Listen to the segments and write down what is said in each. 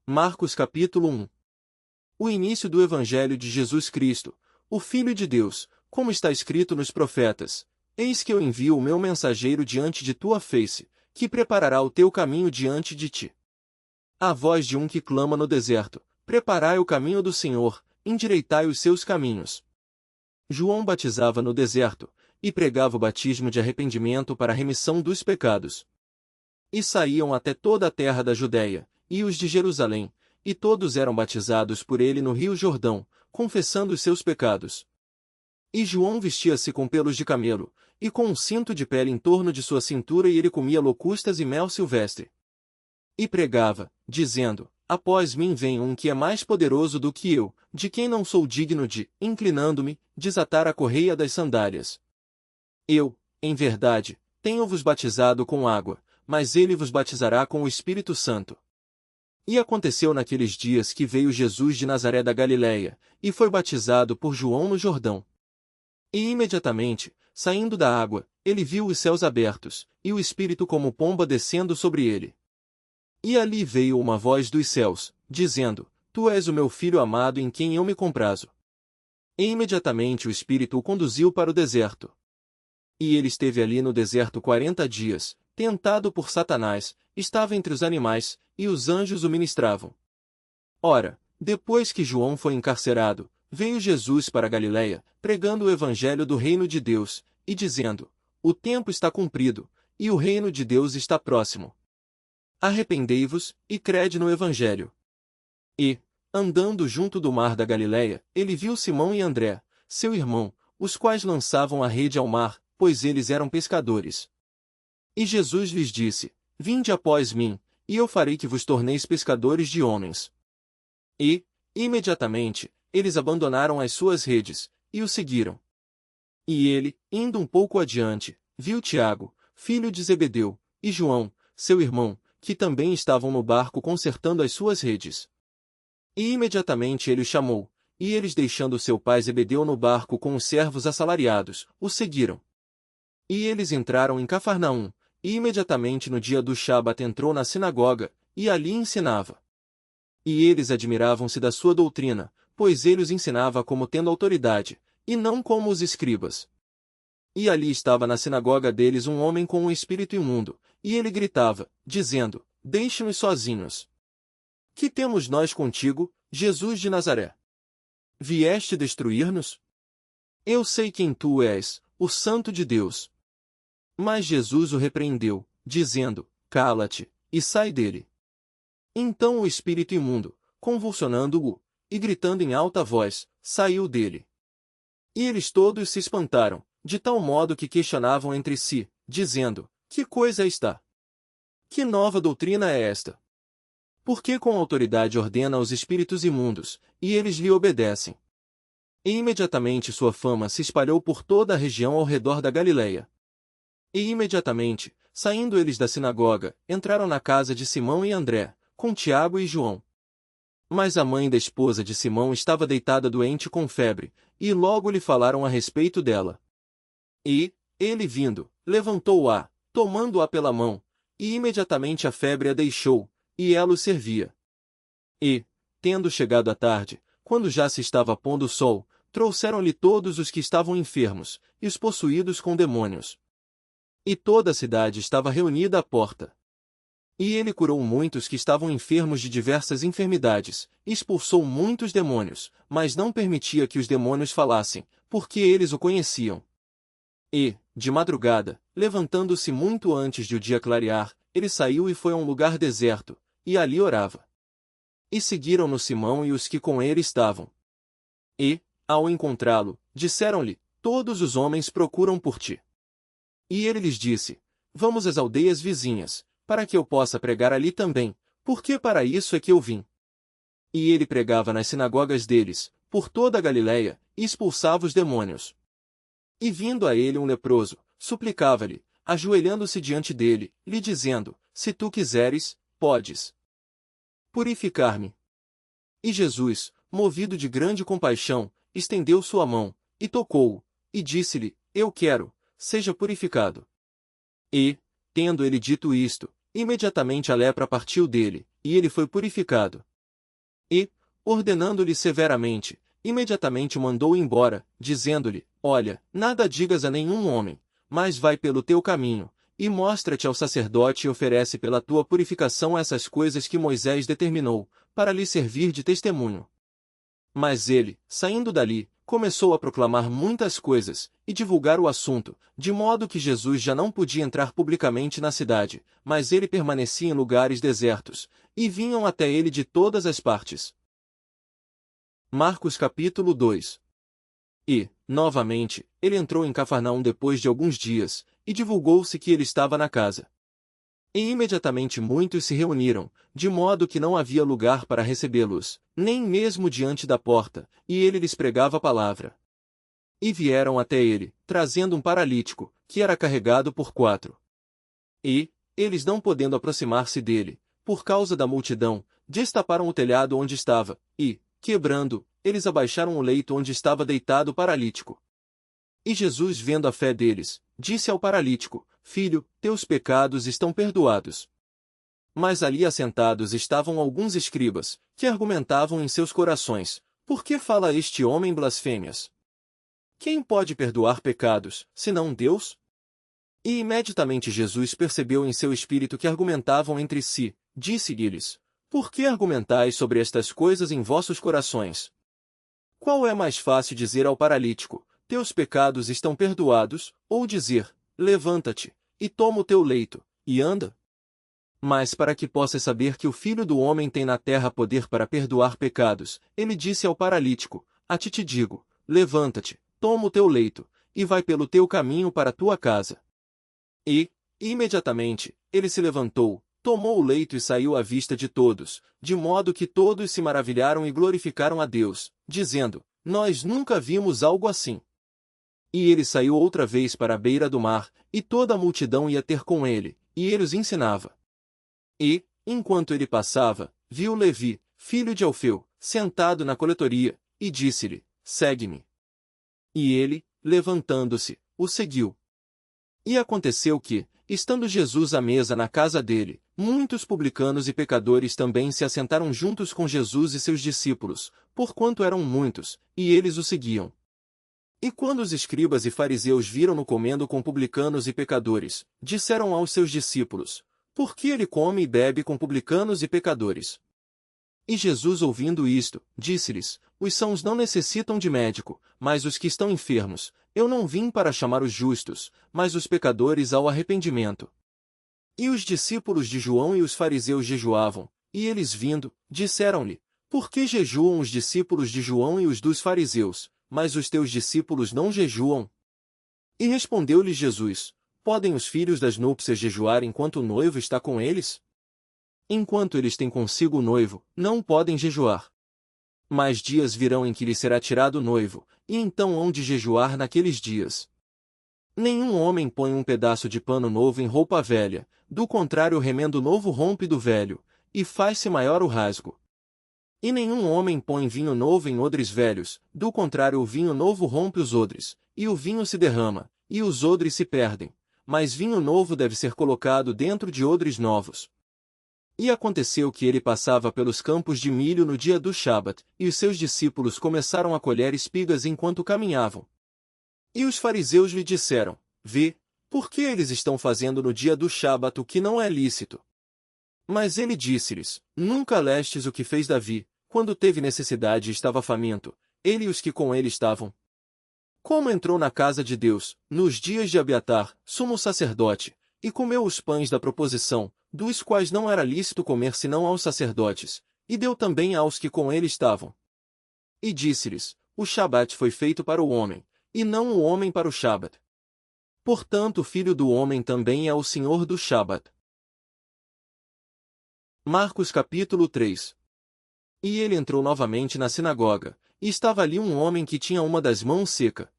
Marcos capítulo 1. O início do Evangelho de Jesus Cristo, o Filho de Deus, como está escrito nos profetas: Eis que eu envio o meu mensageiro diante de tua face, que preparará o teu caminho diante de ti. A voz de um que clama no deserto: Preparai o caminho do Senhor, endireitai os seus caminhos. João batizava no deserto, e pregava o batismo de arrependimento para a remissão dos pecados. E saíam até toda a terra da Judéia, e os de Jerusalém, e todos eram batizados por ele no rio Jordão, confessando os seus pecados. E João vestia-se com pelos de camelo, e com um cinto de pele em torno de sua cintura, e ele comia locustas e mel silvestre. E pregava, dizendo: Após mim vem um que é mais poderoso do que eu, de quem não sou digno de, inclinando-me, desatar a correia das sandálias. Eu, em verdade, tenho-vos batizado com água, mas ele vos batizará com o Espírito Santo. E aconteceu naqueles dias que veio Jesus de Nazaré da Galiléia, e foi batizado por João no Jordão. E imediatamente, saindo da água, ele viu os céus abertos, e o Espírito como pomba descendo sobre ele. E ali veio uma voz dos céus, dizendo: Tu és o meu Filho amado em quem eu me comprazo. E imediatamente o Espírito o conduziu para o deserto. E ele esteve ali no deserto 40 dias, tentado por Satanás, estava entre os animais, e os anjos o ministravam. Ora, depois que João foi encarcerado, veio Jesus para Galiléia, pregando o evangelho do reino de Deus, e dizendo: O tempo está cumprido, e o reino de Deus está próximo. Arrependei-vos, e crede no evangelho. E, andando junto do mar da Galiléia, ele viu Simão e André, seu irmão, os quais lançavam a rede ao mar, pois eles eram pescadores. E Jesus lhes disse: Vinde após mim, e eu farei que vos torneis pescadores de homens. E, imediatamente, eles abandonaram as suas redes, e o seguiram. E ele, indo um pouco adiante, viu Tiago, filho de Zebedeu, e João, seu irmão, que também estavam no barco consertando as suas redes. E imediatamente ele os chamou, e eles, deixando seu pai Zebedeu no barco com os servos assalariados, o seguiram. E eles entraram em Cafarnaum, e imediatamente no dia do Shabat entrou na sinagoga, e ali ensinava. E eles admiravam-se da sua doutrina, pois ele os ensinava como tendo autoridade, e não como os escribas. E ali estava na sinagoga deles um homem com um espírito imundo, e ele gritava, dizendo: Deixe-nos sozinhos. Que temos nós contigo, Jesus de Nazaré? Vieste destruir-nos? Eu sei quem tu és, o Santo de Deus. Mas Jesus o repreendeu, dizendo: Cala-te, e sai dele. Então o espírito imundo, convulsionando-o, e gritando em alta voz, saiu dele. E eles todos se espantaram, de tal modo que questionavam entre si, dizendo: Que coisa está? Que nova doutrina é esta? Porque com autoridade ordena aos espíritos imundos, e eles lhe obedecem. E imediatamente sua fama se espalhou por toda a região ao redor da Galiléia. E imediatamente, saindo eles da sinagoga, entraram na casa de Simão e André, com Tiago e João. Mas a mãe da esposa de Simão estava deitada doente com febre, e logo lhe falaram a respeito dela. E, ele vindo, levantou-a, tomando-a pela mão, e imediatamente a febre a deixou, e ela o servia. E, tendo chegado a tarde, quando já se estava pondo o sol, trouxeram-lhe todos os que estavam enfermos, e os possuídos com demônios. E toda a cidade estava reunida à porta. E ele curou muitos que estavam enfermos de diversas enfermidades, expulsou muitos demônios, mas não permitia que os demônios falassem, porque eles o conheciam. E, de madrugada, levantando-se muito antes de o dia clarear, ele saiu e foi a um lugar deserto, e ali orava. E seguiram-no Simão e os que com ele estavam. E, ao encontrá-lo, disseram-lhe: Todos os homens procuram por ti. E ele lhes disse: Vamos às aldeias vizinhas, para que eu possa pregar ali também, porque para isso é que eu vim. E ele pregava nas sinagogas deles, por toda a Galiléia, e expulsava os demônios. E vindo a ele um leproso, suplicava-lhe, ajoelhando-se diante dele, lhe dizendo: Se tu quiseres, podes purificar-me. E Jesus, movido de grande compaixão, estendeu sua mão, e tocou-o, e disse-lhe: Eu quero, seja purificado. E, tendo ele dito isto, imediatamente a lepra partiu dele, e ele foi purificado. E, ordenando-lhe severamente, imediatamente o mandou embora, dizendo-lhe: Olha, nada digas a nenhum homem, mas vai pelo teu caminho, e mostra-te ao sacerdote e oferece pela tua purificação essas coisas que Moisés determinou, para lhe servir de testemunho. Mas ele, saindo dali, começou a proclamar muitas coisas, e divulgar o assunto, de modo que Jesus já não podia entrar publicamente na cidade, mas ele permanecia em lugares desertos, e vinham até ele de todas as partes. Marcos capítulo 2. E, novamente, ele entrou em Cafarnaum depois de alguns dias, e divulgou-se que ele estava na casa. E imediatamente muitos se reuniram, de modo que não havia lugar para recebê-los, nem mesmo diante da porta, e ele lhes pregava a palavra. E vieram até ele, trazendo um paralítico, que era carregado por 4. E, eles não podendo aproximar-se dele, por causa da multidão, destaparam o telhado onde estava, e, quebrando, eles abaixaram o leito onde estava deitado o paralítico. E Jesus, vendo a fé deles, disse ao paralítico: Filho, teus pecados estão perdoados. Mas ali assentados estavam alguns escribas, que argumentavam em seus corações: Por que fala este homem blasfêmias? Quem pode perdoar pecados, senão Deus? E imediatamente Jesus percebeu em seu espírito que argumentavam entre si, disse-lhes: Por que argumentais sobre estas coisas em vossos corações? Qual é mais fácil dizer ao paralítico: Teus pecados estão perdoados, ou dizer: Levanta-te, e toma o teu leito, e anda? Mas para que possas saber que o Filho do Homem tem na terra poder para perdoar pecados, ele disse ao paralítico: A ti te digo, levanta-te, toma o teu leito, e vai pelo teu caminho para a tua casa. E, imediatamente, ele se levantou, tomou o leito e saiu à vista de todos, de modo que todos se maravilharam e glorificaram a Deus, dizendo: Nós nunca vimos algo assim. E ele saiu outra vez para a beira do mar, e toda a multidão ia ter com ele, e ele os ensinava. E, enquanto ele passava, viu Levi, filho de Alfeu, sentado na coletoria, e disse-lhe: Segue-me. E ele, levantando-se, o seguiu. E aconteceu que, estando Jesus à mesa na casa dele, muitos publicanos e pecadores também se assentaram juntos com Jesus e seus discípulos, porquanto eram muitos, e eles o seguiam. E quando os escribas e fariseus viram-no comendo com publicanos e pecadores, disseram aos seus discípulos: Por que ele come e bebe com publicanos e pecadores? E Jesus, ouvindo isto, disse-lhes: Os sãos não necessitam de médico, mas os que estão enfermos. Eu não vim para chamar os justos, mas os pecadores ao arrependimento. E os discípulos de João e os fariseus jejuavam, e eles vindo, disseram-lhe: Por que jejuam os discípulos de João e os dos fariseus, mas os teus discípulos não jejuam? E respondeu-lhes Jesus: Podem os filhos das núpcias jejuar enquanto o noivo está com eles? Enquanto eles têm consigo o noivo, não podem jejuar. Mas dias virão em que lhes será tirado o noivo, e então hão de jejuar naqueles dias. Nenhum homem põe um pedaço de pano novo em roupa velha, do contrário o remendo novo rompe do velho, e faz-se maior o rasgo. E nenhum homem põe vinho novo em odres velhos, do contrário o vinho novo rompe os odres, e o vinho se derrama, e os odres se perdem. Mas vinho novo deve ser colocado dentro de odres novos. E aconteceu que ele passava pelos campos de milho no dia do Shabat, e os seus discípulos começaram a colher espigas enquanto caminhavam. E os fariseus lhe disseram: Vê, por que eles estão fazendo no dia do Shabat o que não é lícito? Mas ele disse-lhes: Nunca lestes o que fez Davi, quando teve necessidade e estava faminto, ele e os que com ele estavam? Como entrou na casa de Deus, nos dias de Abiatar, sumo sacerdote, e comeu os pães da proposição, dos quais não era lícito comer senão aos sacerdotes, e deu também aos que com ele estavam. E disse-lhes: O Shabat foi feito para o homem, e não o homem para o Shabat. Portanto o Filho do Homem também é o Senhor do Shabat. Marcos capítulo 3. E ele entrou novamente na sinagoga, e estava ali um homem que tinha uma das mãos seca.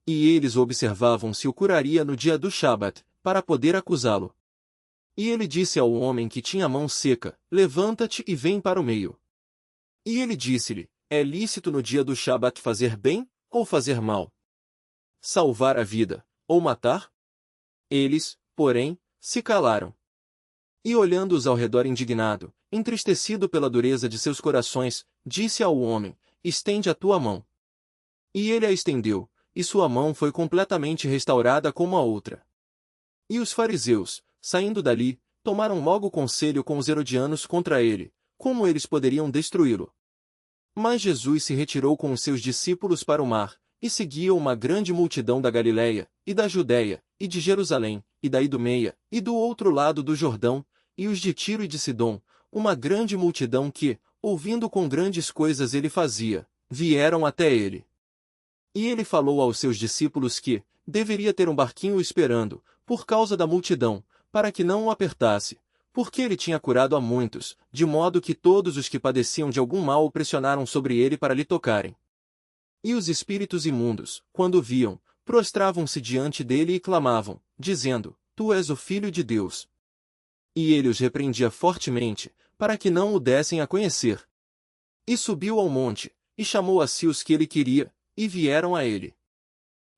E eles observavam se o curaria no dia do Shabat, para poder acusá-lo. E ele disse ao homem que tinha a mão seca: Levanta-te e vem para o meio. E ele disse-lhe: É lícito no dia do Shabat fazer bem, ou fazer mal? Salvar a vida, ou matar? Eles, porém, se calaram. E olhando-os ao redor indignado, entristecido pela dureza de seus corações, disse ao homem: estende a tua mão. E ele a estendeu, e sua mão foi completamente restaurada como a outra. E os fariseus, saindo dali, tomaram logo conselho com os herodianos contra ele, como eles poderiam destruí-lo. Mas Jesus se retirou com os seus discípulos para o mar, e seguia uma grande multidão da Galiléia, e da Judéia, e de Jerusalém, e da Idumeia, e do outro lado do Jordão, e os de Tiro e de Sidom, uma grande multidão que, ouvindo com grandes coisas ele fazia, vieram até ele. E ele falou aos seus discípulos que deveria ter um barquinho esperando, por causa da multidão, para que não o apertasse, porque ele tinha curado a muitos, de modo que todos os que padeciam de algum mal o pressionaram sobre ele para lhe tocarem. E os espíritos imundos, quando viam, prostravam-se diante dele e clamavam, dizendo: Tu és o Filho de Deus. E ele os repreendia fortemente, para que não o dessem a conhecer. E subiu ao monte, e chamou a si os que ele queria, e vieram a ele.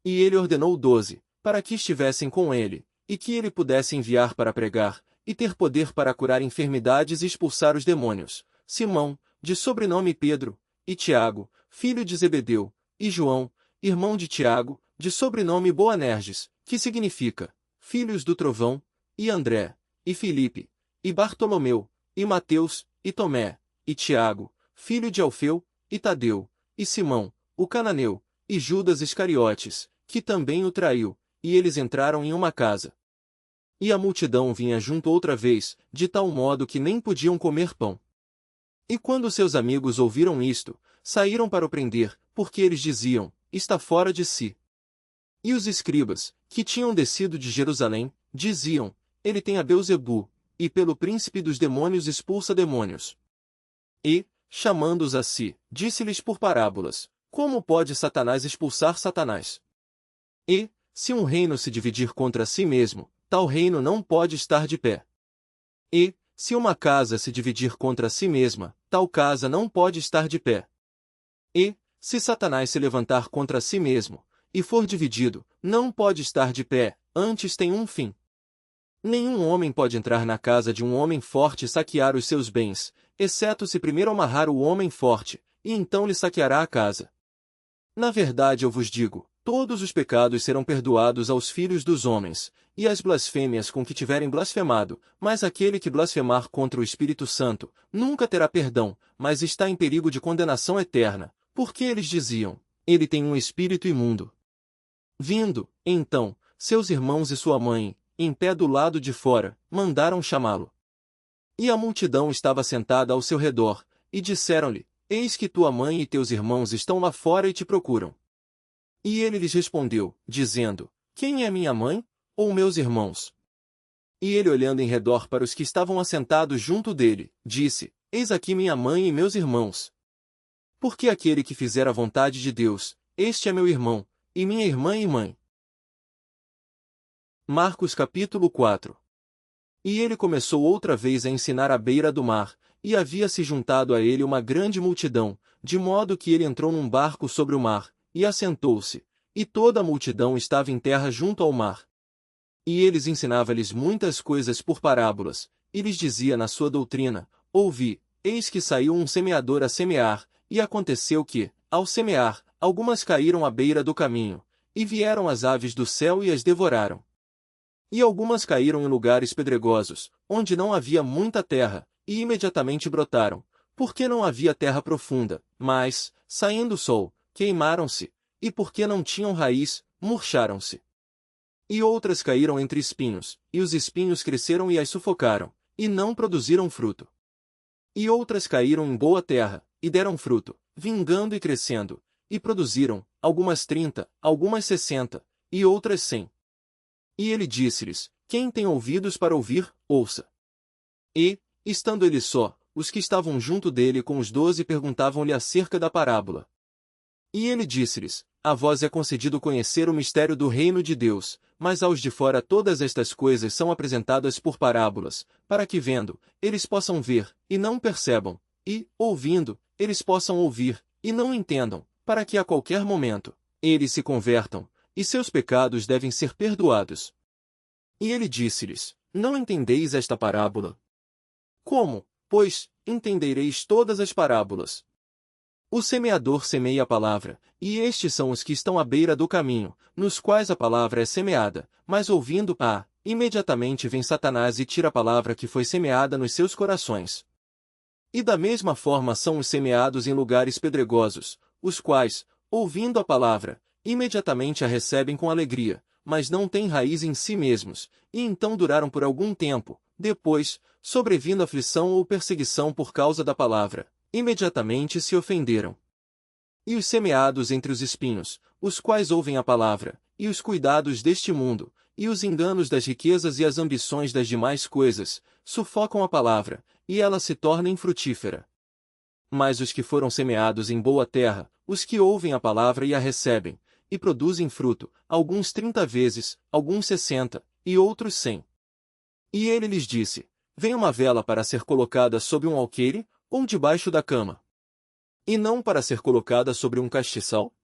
E ele ordenou 12, para que estivessem com ele, e que ele pudesse enviar para pregar, e ter poder para curar enfermidades e expulsar os demônios: Simão, de sobrenome Pedro, e Tiago, filho de Zebedeu, e João, irmão de Tiago, de sobrenome Boanerges, que significa filhos do trovão, e André, e Filipe, e Bartolomeu, e Mateus, e Tomé, e Tiago, filho de Alfeu, e Tadeu, e Simão, o cananeu, e Judas Iscariotes, que também o traiu, e eles entraram em uma casa. E a multidão vinha junto outra vez, de tal modo que nem podiam comer pão. E quando seus amigos ouviram isto, saíram para o prender, porque eles diziam: está fora de si. E os escribas, que tinham descido de Jerusalém, diziam: ele tem a Beelzebu, e pelo príncipe dos demônios expulsa demônios. E, chamando-os a si, disse-lhes por parábolas: como pode Satanás expulsar Satanás? E, se um reino se dividir contra si mesmo, tal reino não pode estar de pé. E, se uma casa se dividir contra si mesma, tal casa não pode estar de pé. E, se Satanás se levantar contra si mesmo, e for dividido, não pode estar de pé, antes tem um fim. Nenhum homem pode entrar na casa de um homem forte e saquear os seus bens, exceto se primeiro amarrar o homem forte, e então lhe saqueará a casa. Na verdade eu vos digo, todos os pecados serão perdoados aos filhos dos homens, e as blasfêmias com que tiverem blasfemado, mas aquele que blasfemar contra o Espírito Santo, nunca terá perdão, mas está em perigo de condenação eterna, porque eles diziam: ele tem um espírito imundo. Vindo, então, seus irmãos e sua mãe, em pé do lado de fora, mandaram chamá-lo. E a multidão estava sentada ao seu redor, e disseram-lhe: eis que tua mãe e teus irmãos estão lá fora e te procuram. E ele lhes respondeu, dizendo: quem é minha mãe, ou meus irmãos? E ele, olhando em redor para os que estavam assentados junto dele, disse: eis aqui minha mãe e meus irmãos. Porque aquele que fizer a vontade de Deus, este é meu irmão, e minha irmã e mãe. Marcos capítulo 4. E ele começou outra vez a ensinar à beira do mar, e havia-se juntado a ele uma grande multidão, de modo que ele entrou num barco sobre o mar, e assentou-se, e toda a multidão estava em terra junto ao mar. E eles ensinava-lhes muitas coisas por parábolas, e lhes dizia na sua doutrina: ouvi, eis que saiu um semeador a semear, e aconteceu que, ao semear, algumas caíram à beira do caminho, e vieram as aves do céu e as devoraram. E algumas caíram em lugares pedregosos, onde não havia muita terra, e imediatamente brotaram, porque não havia terra profunda, mas, saindo o sol, queimaram-se, e porque não tinham raiz, murcharam-se. E outras caíram entre espinhos, e os espinhos cresceram e as sufocaram, e não produziram fruto. E outras caíram em boa terra, e deram fruto, vingando e crescendo, e produziram, algumas 30, algumas 60, e outras 100. E ele disse-lhes: quem tem ouvidos para ouvir, ouça. E, estando ele só, os que estavam junto dele com os 12 perguntavam-lhe acerca da parábola. E ele disse-lhes: a vós é concedido conhecer o mistério do reino de Deus, mas aos de fora todas estas coisas são apresentadas por parábolas, para que vendo, eles possam ver, e não percebam, e, ouvindo, eles possam ouvir, e não entendam, para que a qualquer momento, eles se convertam, e seus pecados devem ser perdoados. E ele disse-lhes: não entendeis esta parábola? Como? pois entendereis todas as parábolas. O semeador semeia a palavra, e estes são os que estão à beira do caminho, nos quais a palavra é semeada, mas ouvindo-a, imediatamente vem Satanás e tira a palavra que foi semeada nos seus corações. E da mesma forma são os semeados em lugares pedregosos, os quais, ouvindo a palavra, imediatamente a recebem com alegria, mas não têm raiz em si mesmos, e então duraram por algum tempo. Depois, sobrevindo aflição ou perseguição por causa da palavra, imediatamente se ofenderam. E os semeados entre os espinhos, os quais ouvem a palavra, e os cuidados deste mundo, e os enganos das riquezas e as ambições das demais coisas, sufocam a palavra, e ela se torna infrutífera. Mas os que foram semeados em boa terra, os que ouvem a palavra e a recebem, e produzem fruto, alguns 30 vezes, alguns 60, e outros 100. E ele lhes disse: Vem uma vela para ser colocada sob um alqueire, ou debaixo da cama, e não para ser colocada sobre um castiçal?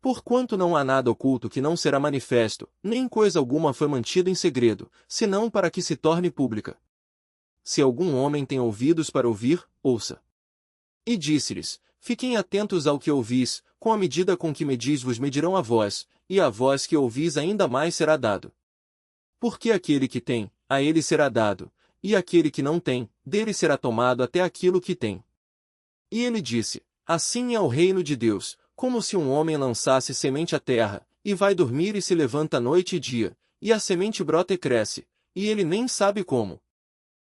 Porquanto não há nada oculto que não será manifesto, nem coisa alguma foi mantida em segredo, senão para que se torne pública. Se algum homem tem ouvidos para ouvir, ouça. E disse-lhes: Fiquem atentos ao que ouvis, com a medida com que medis vos medirão a vós, e a vós que ouvis ainda mais será dado. Porque aquele que tem, a ele será dado, e aquele que não tem, dele será tomado até aquilo que tem. E ele disse: Assim é o reino de Deus, como se um homem lançasse semente à terra, e vai dormir e se levanta noite e dia, e a semente brota e cresce, e ele nem sabe como.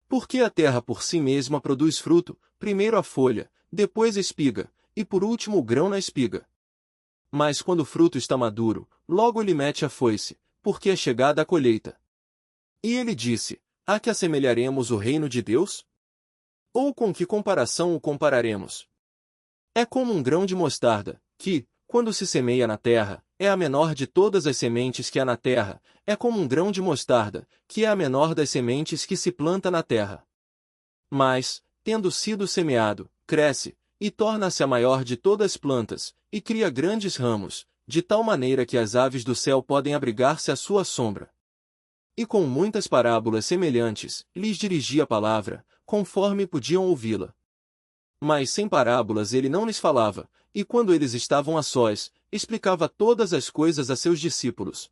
Porque a terra por si mesma produz fruto, primeiro a folha, depois a espiga, e por último o grão na espiga. Mas quando o fruto está maduro, logo ele mete a foice, porque é chegada a colheita. E ele disse: A que assemelharemos o reino de Deus? Ou com que comparação o compararemos? É como um grão de mostarda, que, quando se semeia na terra, é a menor de todas as sementes que há na terra, é como um grão de mostarda, que é a menor das sementes que se planta na terra. Mas, tendo sido semeado, cresce, e torna-se a maior de todas as plantas, e cria grandes ramos, de tal maneira que as aves do céu podem abrigar-se à sua sombra. E com muitas parábolas semelhantes, lhes dirigia a palavra, conforme podiam ouvi-la. Mas sem parábolas ele não lhes falava, e quando eles estavam a sós, explicava todas as coisas a seus discípulos.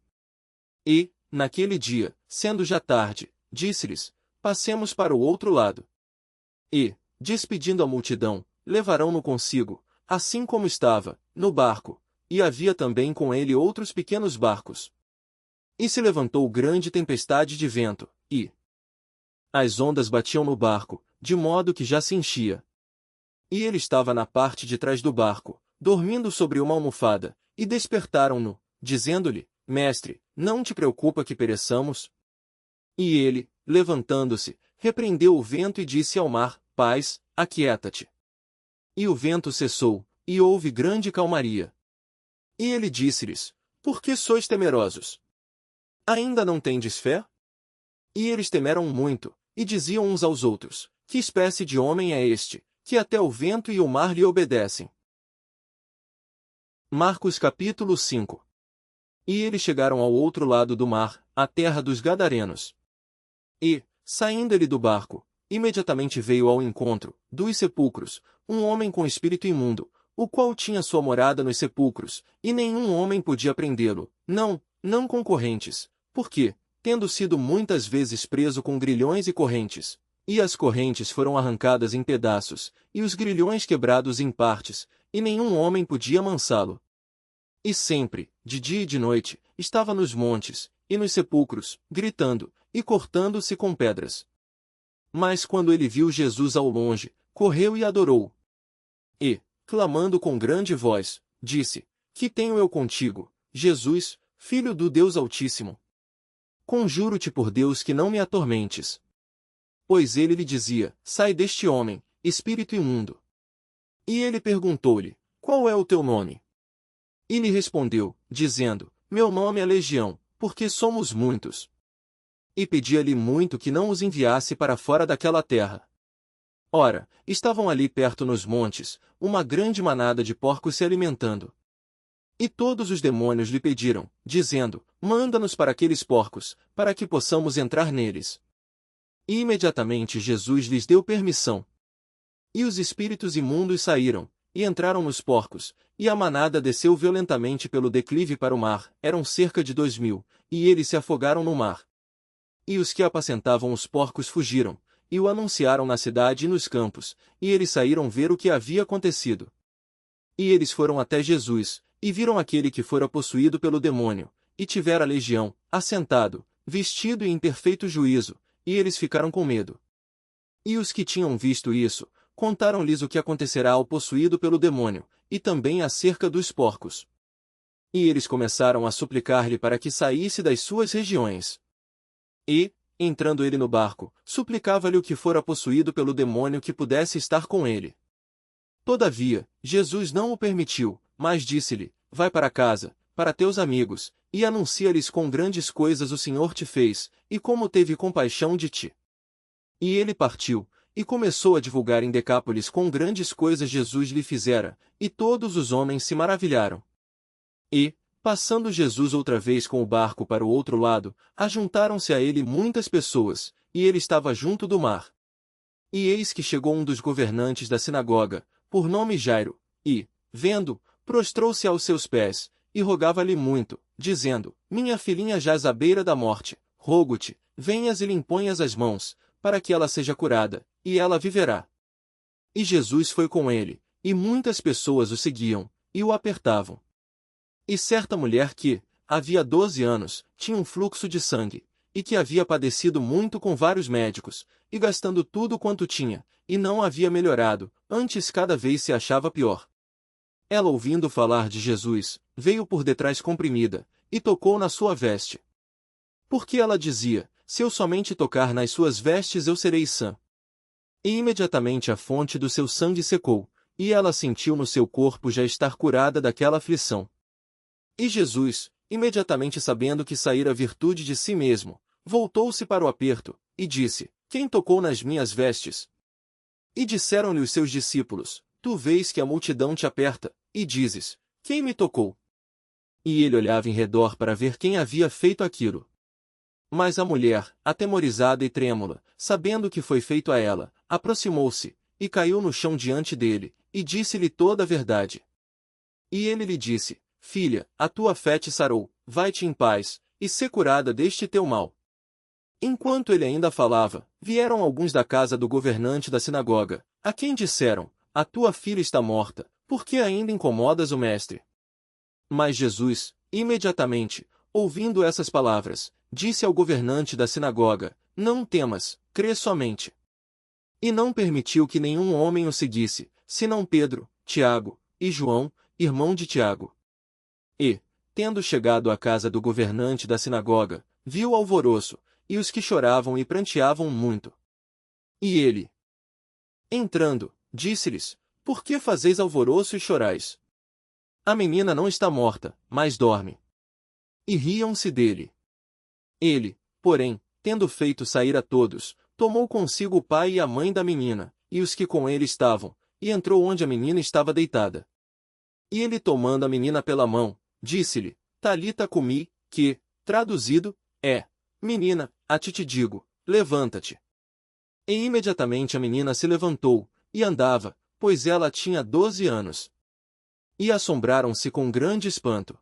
E, naquele dia, sendo já tarde, disse-lhes: Passemos para o outro lado. E, despedindo a multidão, levarão-no consigo, assim como estava, no barco, e havia também com ele outros pequenos barcos. E se levantou grande tempestade de vento, e as ondas batiam no barco, de modo que já se enchia. E ele estava na parte de trás do barco, dormindo sobre uma almofada, e despertaram-no, dizendo-lhe: Mestre, não te preocupa que pereçamos? E ele, levantando-se, repreendeu o vento e disse ao mar: Paz, aquieta-te. E o vento cessou, e houve grande calmaria. E ele disse-lhes: Por que sois temerosos? Ainda não tendes fé? E eles temeram muito, e diziam uns aos outros: Que espécie de homem é este, que até o vento e o mar lhe obedecem? Marcos capítulo 5. E eles chegaram ao outro lado do mar, à terra dos Gadarenos. E, saindo ele do barco, imediatamente veio ao encontro, dos sepulcros, um homem com espírito imundo, o qual tinha sua morada nos sepulcros, e nenhum homem podia prendê-lo, não com correntes, porque, tendo sido muitas vezes preso com grilhões e correntes, e as correntes foram arrancadas em pedaços, e os grilhões quebrados em partes, e nenhum homem podia amansá-lo. E sempre, de dia e de noite, estava nos montes, e nos sepulcros, gritando, e cortando-se com pedras. Mas quando ele viu Jesus ao longe, correu e adorou. E, clamando com grande voz, disse: Que tenho eu contigo, Jesus, Filho do Deus Altíssimo? Conjuro-te por Deus que não me atormentes. Pois ele lhe dizia: Sai deste homem, espírito imundo. E ele perguntou-lhe: Qual é o teu nome? E lhe respondeu, dizendo: Meu nome é Legião, porque somos muitos. E pedia-lhe muito que não os enviasse para fora daquela terra. Ora, estavam ali perto nos montes, uma grande manada de porcos se alimentando. E todos os demônios lhe pediram, dizendo: Manda-nos para aqueles porcos, para que possamos entrar neles. E imediatamente Jesus lhes deu permissão. E os espíritos imundos saíram, e entraram nos porcos, e a manada desceu violentamente pelo declive para o mar, eram cerca de 2000, e eles se afogaram no mar. E os que apacentavam os porcos fugiram, e o anunciaram na cidade e nos campos, e eles saíram ver o que havia acontecido. E eles foram até Jesus, e viram aquele que fora possuído pelo demônio, e tivera legião, assentado, vestido e em perfeito juízo, e eles ficaram com medo. E os que tinham visto isso, contaram-lhes o que acontecerá ao possuído pelo demônio, e também acerca dos porcos. E eles começaram a suplicar-lhe para que saísse das suas regiões. E, entrando ele no barco, suplicava-lhe o que fora possuído pelo demônio que pudesse estar com ele. Todavia, Jesus não o permitiu, mas disse-lhe, vai para casa, para teus amigos, e anuncia-lhes quão grandes coisas o Senhor te fez, e como teve compaixão de ti. E ele partiu, e começou a divulgar em Decápolis quão grandes coisas Jesus lhe fizera, e todos os homens se maravilharam. E, passando Jesus outra vez com o barco para o outro lado, ajuntaram-se a ele muitas pessoas, e ele estava junto do mar. E eis que chegou um dos governantes da sinagoga, por nome Jairo, e, vendo, prostrou-se aos seus pés, e rogava-lhe muito, dizendo, minha filhinha jaz à beira da morte, rogo-te, venhas e lhe imponhas as mãos, para que ela seja curada, e ela viverá. E Jesus foi com ele, e muitas pessoas o seguiam, e o apertavam. E certa mulher que, havia 12 anos, tinha um fluxo de sangue, e que havia padecido muito com vários médicos, e gastando tudo quanto tinha, e não havia melhorado, antes cada vez se achava pior. Ela, ouvindo falar de Jesus, veio por detrás comprimida, e tocou na sua veste. Porque ela dizia, se eu somente tocar nas suas vestes eu serei sã. E imediatamente a fonte do seu sangue secou, e ela sentiu no seu corpo já estar curada daquela aflição. E Jesus, imediatamente sabendo que saíra a virtude de si mesmo, voltou-se para o aperto, e disse, quem tocou nas minhas vestes? E disseram-lhe os seus discípulos, tu vês que a multidão te aperta, e dizes, quem me tocou? E ele olhava em redor para ver quem havia feito aquilo. Mas a mulher, atemorizada e trêmula, sabendo o que foi feito a ela, aproximou-se, e caiu no chão diante dele, e disse-lhe toda a verdade. E ele lhe disse, filha, a tua fé te sarou, vai-te em paz, e sê curada deste teu mal. Enquanto ele ainda falava, vieram alguns da casa do governante da sinagoga, a quem disseram, a tua filha está morta, por que ainda incomodas o mestre? Mas Jesus, imediatamente, ouvindo essas palavras, disse ao governante da sinagoga, não temas, crê somente. E não permitiu que nenhum homem o seguisse, senão Pedro, Tiago, e João, irmão de Tiago. E, tendo chegado à casa do governante da sinagoga, viu o alvoroço, e os que choravam e pranteavam muito. E ele, entrando, disse-lhes, por que fazeis alvoroço e chorais? A menina não está morta, mas dorme. E riam-se dele. Ele, porém, tendo feito sair a todos, tomou consigo o pai e a mãe da menina, e os que com ele estavam, e entrou onde a menina estava deitada. E ele tomando a menina pela mão, disse-lhe, Talita cumi, que, traduzido, é, menina, a ti te digo, levanta-te. E imediatamente a menina se levantou, e andava, pois ela tinha 12 anos. E assombraram-se com grande espanto.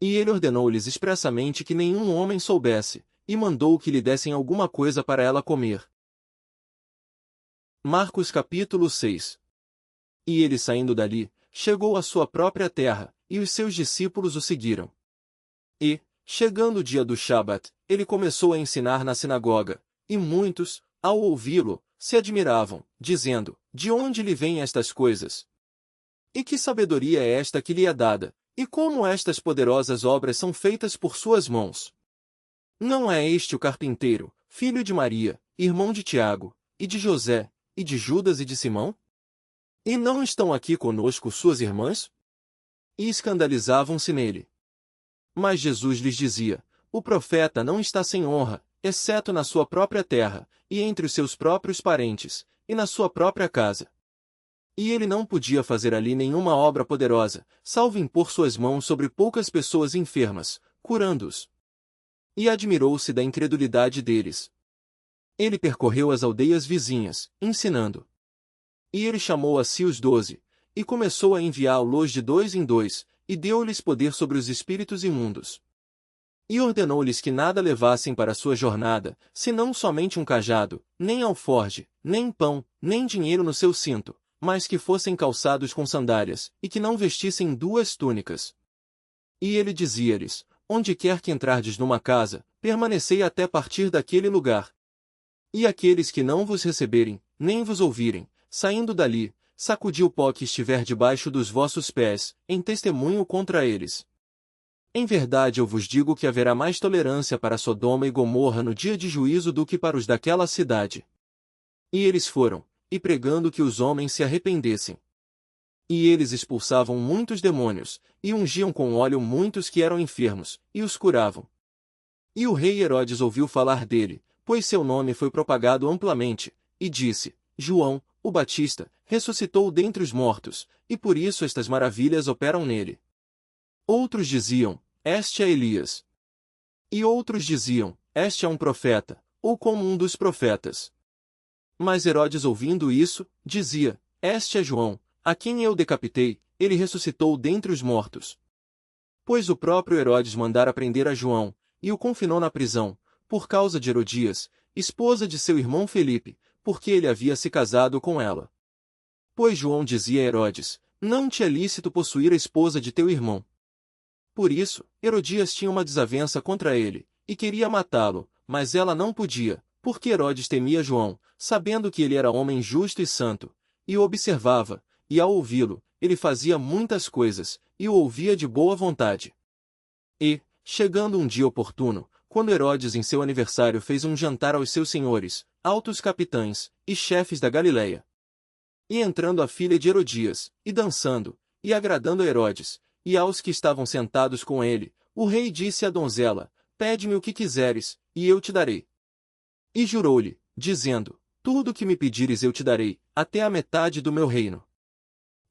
E ele ordenou-lhes expressamente que nenhum homem soubesse, e mandou que lhe dessem alguma coisa para ela comer. Marcos capítulo 6. E ele saindo dali, chegou à sua própria terra, e os seus discípulos o seguiram. E, chegando o dia do Shabat, ele começou a ensinar na sinagoga, e muitos, ao ouvi-lo, se admiravam, dizendo, de onde lhe vêm estas coisas? E que sabedoria é esta que lhe é dada, e como estas poderosas obras são feitas por suas mãos? Não é este o carpinteiro, filho de Maria, irmão de Tiago, e de José, e de Judas e de Simão? E não estão aqui conosco suas irmãs? E escandalizavam-se nele. Mas Jesus lhes dizia, o profeta não está sem honra, exceto na sua própria terra, e entre os seus próprios parentes, e na sua própria casa. E ele não podia fazer ali nenhuma obra poderosa, salvo impor suas mãos sobre poucas pessoas enfermas, curando-os. E admirou-se da incredulidade deles. Ele percorreu as aldeias vizinhas, ensinando. E ele chamou a si os 12, e começou a enviá-los de dois em dois, e deu-lhes poder sobre os espíritos imundos. E ordenou-lhes que nada levassem para sua jornada, senão somente um cajado, nem alforge, nem pão, nem dinheiro no seu cinto, mas que fossem calçados com sandálias, e que não vestissem 2 túnicas. E ele dizia-lhes: onde quer que entrardes numa casa, permanecei até partir daquele lugar. E aqueles que não vos receberem, nem vos ouvirem, saindo dali, sacudi o pó que estiver debaixo dos vossos pés, em testemunho contra eles. Em verdade eu vos digo que haverá mais tolerância para Sodoma e Gomorra no dia de juízo do que para os daquela cidade. E eles foram, e pregando que os homens se arrependessem. E eles expulsavam muitos demônios, e ungiam com óleo muitos que eram enfermos, e os curavam. E o rei Herodes ouviu falar dele, pois seu nome foi propagado amplamente, e disse: João, o Batista, ressuscitou dentre os mortos, e por isso estas maravilhas operam nele. Outros diziam: este é Elias. E outros diziam: este é um profeta, ou como um dos profetas. Mas Herodes, ouvindo isso, dizia: este é João, a quem eu decapitei, ele ressuscitou dentre os mortos. Pois o próprio Herodes mandara prender a João, e o confinou na prisão, por causa de Herodias, esposa de seu irmão Felipe, porque ele havia se casado com ela. Pois João dizia a Herodes: não te é lícito possuir a esposa de teu irmão. Por isso, Herodias tinha uma desavença contra ele, e queria matá-lo, mas ela não podia, porque Herodes temia João, sabendo que ele era homem justo e santo, e o observava, e ao ouvi-lo, ele fazia muitas coisas, e o ouvia de boa vontade. E, chegando um dia oportuno, quando Herodes em seu aniversário fez um jantar aos seus senhores, altos capitães, e chefes da Galileia. E entrando a filha de Herodias, e dançando, e agradando a Herodes, e aos que estavam sentados com ele, o rei disse à donzela: pede-me o que quiseres, e eu te darei. E jurou-lhe, dizendo: tudo o que me pedires eu te darei, até a metade do meu reino.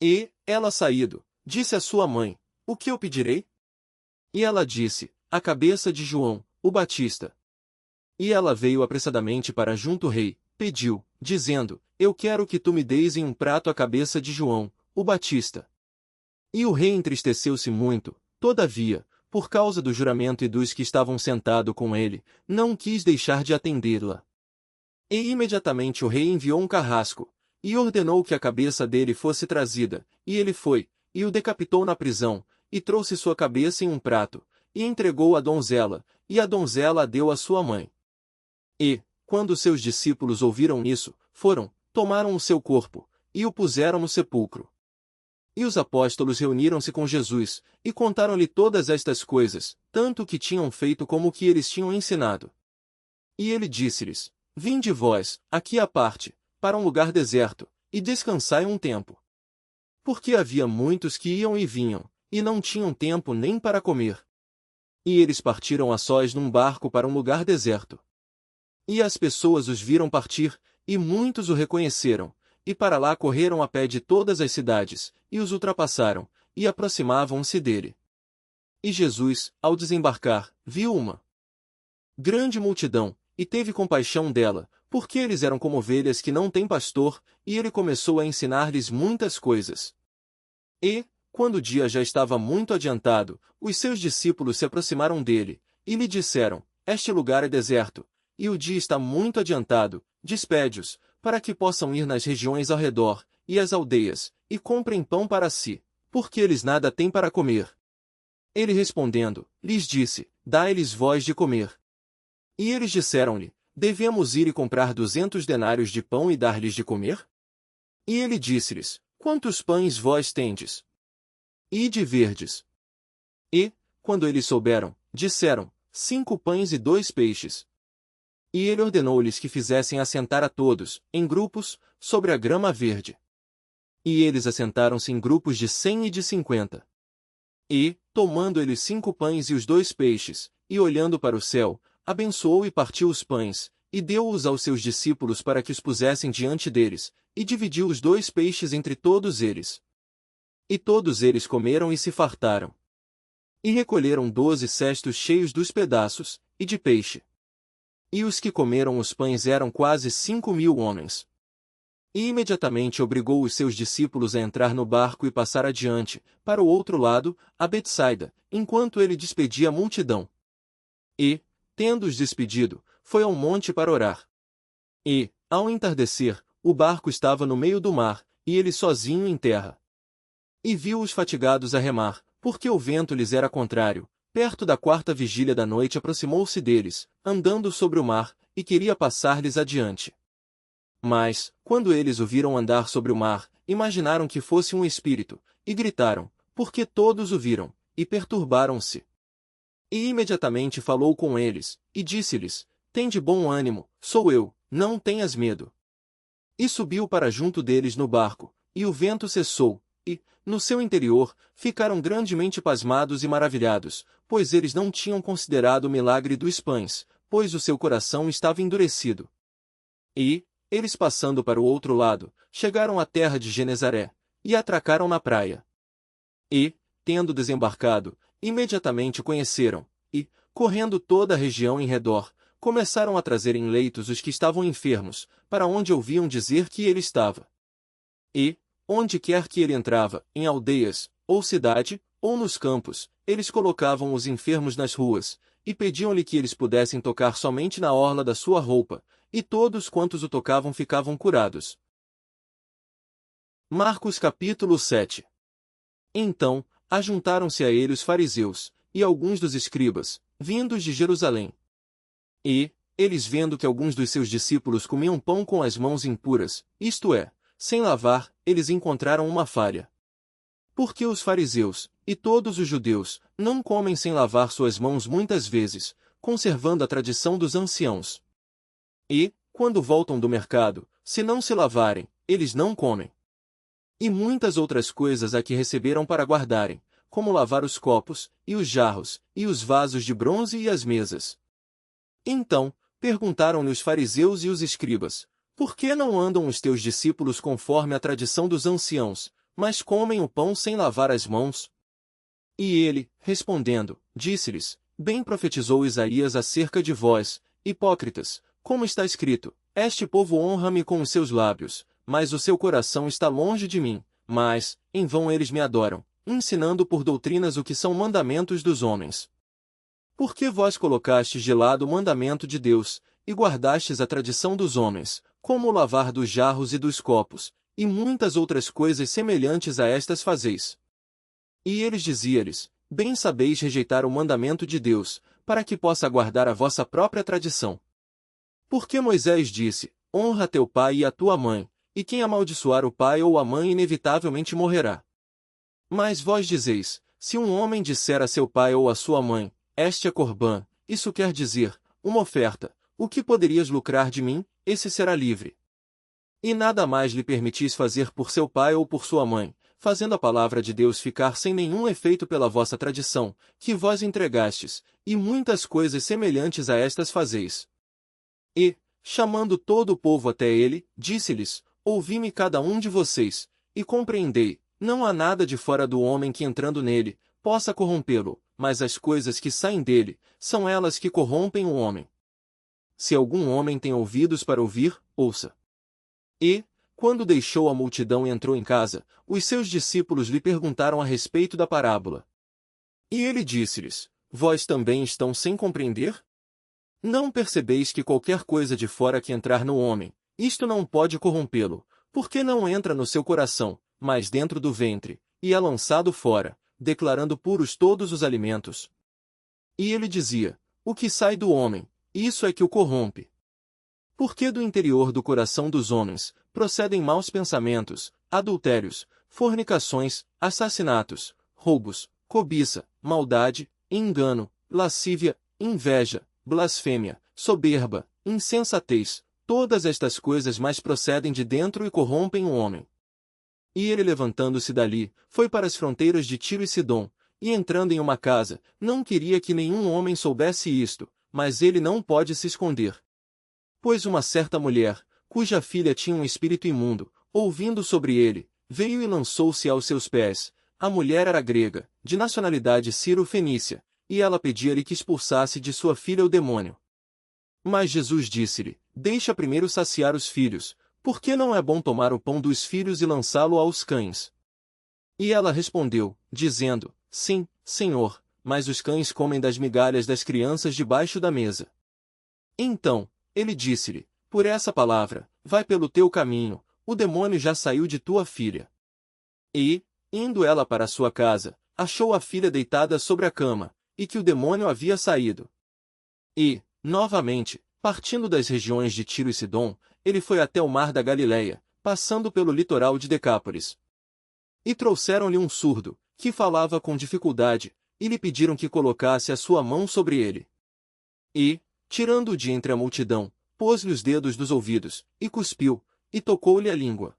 E, ela saído, disse à sua mãe: o que eu pedirei? E ela disse: a cabeça de João, o Batista. E ela veio apressadamente para junto ao rei, pediu, dizendo: eu quero que tu me deis em um prato a cabeça de João, o Batista. E o rei entristeceu-se muito, todavia, por causa do juramento e dos que estavam sentados com ele, não quis deixar de atendê-la. E imediatamente o rei enviou um carrasco, e ordenou que a cabeça dele fosse trazida, e ele foi, e o decapitou na prisão, e trouxe sua cabeça em um prato, e entregou à donzela, e a donzela a deu à sua mãe. E, quando seus discípulos ouviram isso, foram, tomaram o seu corpo, e o puseram no sepulcro. E os apóstolos reuniram-se com Jesus, e contaram-lhe todas estas coisas, tanto o que tinham feito como o que eles tinham ensinado. E ele disse-lhes: vinde vós, aqui à parte, para um lugar deserto, e descansai um tempo. Porque havia muitos que iam e vinham, e não tinham tempo nem para comer. E eles partiram a sós num barco para um lugar deserto. E as pessoas os viram partir, e muitos o reconheceram, e para lá correram a pé de todas as cidades, e os ultrapassaram, e aproximavam-se dele. E Jesus, ao desembarcar, viu uma grande multidão, e teve compaixão dela, porque eles eram como ovelhas que não têm pastor, e ele começou a ensinar-lhes muitas coisas. E, quando o dia já estava muito adiantado, os seus discípulos se aproximaram dele, e lhe disseram: este lugar é deserto, e o dia está muito adiantado, despede-os, para que possam ir nas regiões ao redor, e às aldeias, e comprem pão para si, porque eles nada têm para comer. Ele respondendo, lhes disse: dai-lhes vós de comer. E eles disseram-lhe: devemos ir e comprar 200 denários de pão e dar-lhes de comer? E ele disse-lhes: quantos pães vós tendes? Ide verdes. E, quando eles souberam, disseram: 5 pães e 2 peixes. E ele ordenou-lhes que fizessem assentar a todos, em grupos, sobre a grama verde. E eles assentaram-se em grupos de 100 e de 50. E, tomando ele 5 pães e os 2 peixes, e olhando para o céu, abençoou e partiu os pães, e deu-os aos seus discípulos para que os pusessem diante deles, e dividiu os 2 peixes entre todos eles. E todos eles comeram e se fartaram. E recolheram 12 cestos cheios dos pedaços, e de peixe. E os que comeram os pães eram quase 5.000 homens. E imediatamente obrigou os seus discípulos a entrar no barco e passar adiante, para o outro lado, a Betsaida, enquanto ele despedia a multidão. E, tendo-os despedido, foi ao monte para orar. E, ao entardecer, o barco estava no meio do mar, e ele sozinho em terra. E viu-os fatigados a remar, porque o vento lhes era contrário. Perto da 4ª vigília da noite aproximou-se deles, andando sobre o mar, e queria passar-lhes adiante. Mas, quando eles o viram andar sobre o mar, imaginaram que fosse um espírito, e gritaram, porque todos o viram, e perturbaram-se. E imediatamente falou com eles, e disse-lhes, tende bom ânimo, sou eu, não tenhas medo. E subiu para junto deles no barco, e o vento cessou, e, no seu interior, ficaram grandemente pasmados e maravilhados, pois eles não tinham considerado o milagre dos pães, pois o seu coração estava endurecido. E, eles passando para o outro lado, chegaram à terra de Genezaré, e atracaram na praia. E, tendo desembarcado, imediatamente o conheceram, e, correndo toda a região em redor, começaram a trazer em leitos os que estavam enfermos, para onde ouviam dizer que ele estava. E, onde quer que ele entrava, em aldeias, ou cidade, ou nos campos, eles colocavam os enfermos nas ruas, e pediam-lhe que eles pudessem tocar somente na orla da sua roupa, e todos quantos o tocavam ficavam curados. Marcos capítulo 7. Então, ajuntaram-se a ele os fariseus, e alguns dos escribas, vindos de Jerusalém. E, eles vendo que alguns dos seus discípulos comiam pão com as mãos impuras, isto é, sem lavar, eles encontraram uma falha. Porque os fariseus, e todos os judeus, não comem sem lavar suas mãos muitas vezes, conservando a tradição dos anciãos. E, quando voltam do mercado, se não se lavarem, eles não comem. E muitas outras coisas a que receberam para guardarem, como lavar os copos, e os jarros, e os vasos de bronze e as mesas. Então, perguntaram-lhe os fariseus e os escribas, por que não andam os teus discípulos conforme a tradição dos anciãos, mas comem o pão sem lavar as mãos? E ele, respondendo, disse-lhes, bem profetizou Isaías acerca de vós, hipócritas, como está escrito, este povo honra-me com os seus lábios, mas o seu coração está longe de mim, mas, em vão eles me adoram, ensinando por doutrinas o que são mandamentos dos homens. Porque vós colocastes de lado o mandamento de Deus, e guardastes a tradição dos homens, como o lavar dos jarros e dos copos, e muitas outras coisas semelhantes a estas fazeis. E eles diziam-lhes, bem sabeis rejeitar o mandamento de Deus, para que possa guardar a vossa própria tradição. Porque Moisés disse, honra teu pai e a tua mãe, e quem amaldiçoar o pai ou a mãe inevitavelmente morrerá. Mas vós dizeis, se um homem disser a seu pai ou a sua mãe, este é Corbã, isso quer dizer, uma oferta, o que poderias lucrar de mim, esse será livre. E nada mais lhe permitis fazer por seu pai ou por sua mãe, fazendo a palavra de Deus ficar sem nenhum efeito pela vossa tradição, que vós entregastes, e muitas coisas semelhantes a estas fazeis. E, chamando todo o povo até ele, disse-lhes, ouvi-me cada um de vocês, e compreendei, não há nada de fora do homem que entrando nele, possa corrompê-lo, mas as coisas que saem dele, são elas que corrompem o homem. Se algum homem tem ouvidos para ouvir, ouça. E, quando deixou a multidão e entrou em casa, os seus discípulos lhe perguntaram a respeito da parábola. E ele disse-lhes, vós também estão sem compreender? Não percebeis que qualquer coisa de fora que entrar no homem, isto não pode corrompê-lo, porque não entra no seu coração, mas dentro do ventre, e é lançado fora, declarando puros todos os alimentos. E ele dizia, o que sai do homem, isso é que o corrompe. Porque do interior do coração dos homens, procedem maus pensamentos, adultérios, fornicações, assassinatos, roubos, cobiça, maldade, engano, lascívia, inveja, blasfêmia, soberba, insensatez, todas estas coisas mais procedem de dentro e corrompem o homem. E ele levantando-se dali, foi para as fronteiras de Tiro e Sidom, e entrando em uma casa, não queria que nenhum homem soubesse isto, mas ele não pode se esconder. Pois uma certa mulher, cuja filha tinha um espírito imundo, ouvindo sobre ele, veio e lançou-se aos seus pés. A mulher era grega, de nacionalidade ciro-fenícia, e ela pedia-lhe que expulsasse de sua filha o demônio. Mas Jesus disse-lhe, deixa primeiro saciar os filhos, porque não é bom tomar o pão dos filhos e lançá-lo aos cães. E ela respondeu, dizendo, sim, Senhor, mas os cães comem das migalhas das crianças debaixo da mesa. Então, ele disse-lhe, por essa palavra, vai pelo teu caminho, o demônio já saiu de tua filha. E, indo ela para sua casa, achou a filha deitada sobre a cama, e que o demônio havia saído. E, novamente, partindo das regiões de Tiro e Sidom, ele foi até o mar da Galileia, passando pelo litoral de Decápolis. E trouxeram-lhe um surdo, que falava com dificuldade, e lhe pediram que colocasse a sua mão sobre ele. E, tirando-o de entre a multidão, pôs-lhe os dedos nos ouvidos, e cuspiu, e tocou-lhe a língua.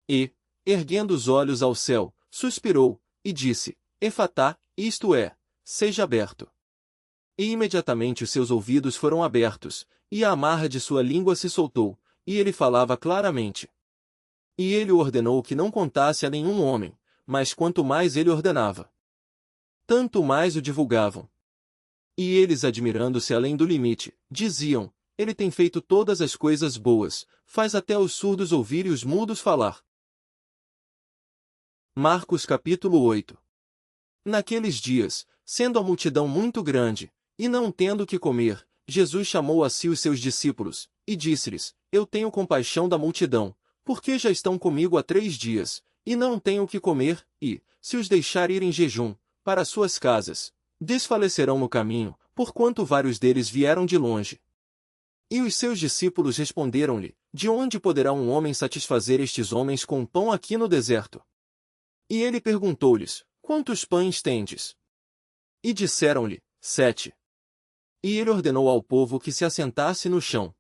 E, erguendo os olhos ao céu, suspirou, e disse, Efatá, isto é, seja aberto. E imediatamente os seus ouvidos foram abertos, e a amarra de sua língua se soltou, e ele falava claramente. E ele ordenou que não contasse a nenhum homem, mas quanto mais ele ordenava, tanto mais o divulgavam. E eles, admirando-se além do limite, diziam, ele tem feito todas as coisas boas, faz até os surdos ouvir e os mudos falar. Marcos capítulo 8. Naqueles dias, sendo a multidão muito grande, e não tendo que comer, Jesus chamou a si os seus discípulos, e disse-lhes, eu tenho compaixão da multidão, porque já estão comigo há 3 dias, e não tenho o que comer, e, se os deixar ir em jejum, para suas casas, desfalecerão no caminho, porquanto vários deles vieram de longe. E os seus discípulos responderam-lhe, de onde poderá um homem satisfazer estes homens com pão aqui no deserto? E ele perguntou-lhes, quantos pães tendes? E disseram-lhe, 7. E ele ordenou ao povo que se assentasse no chão.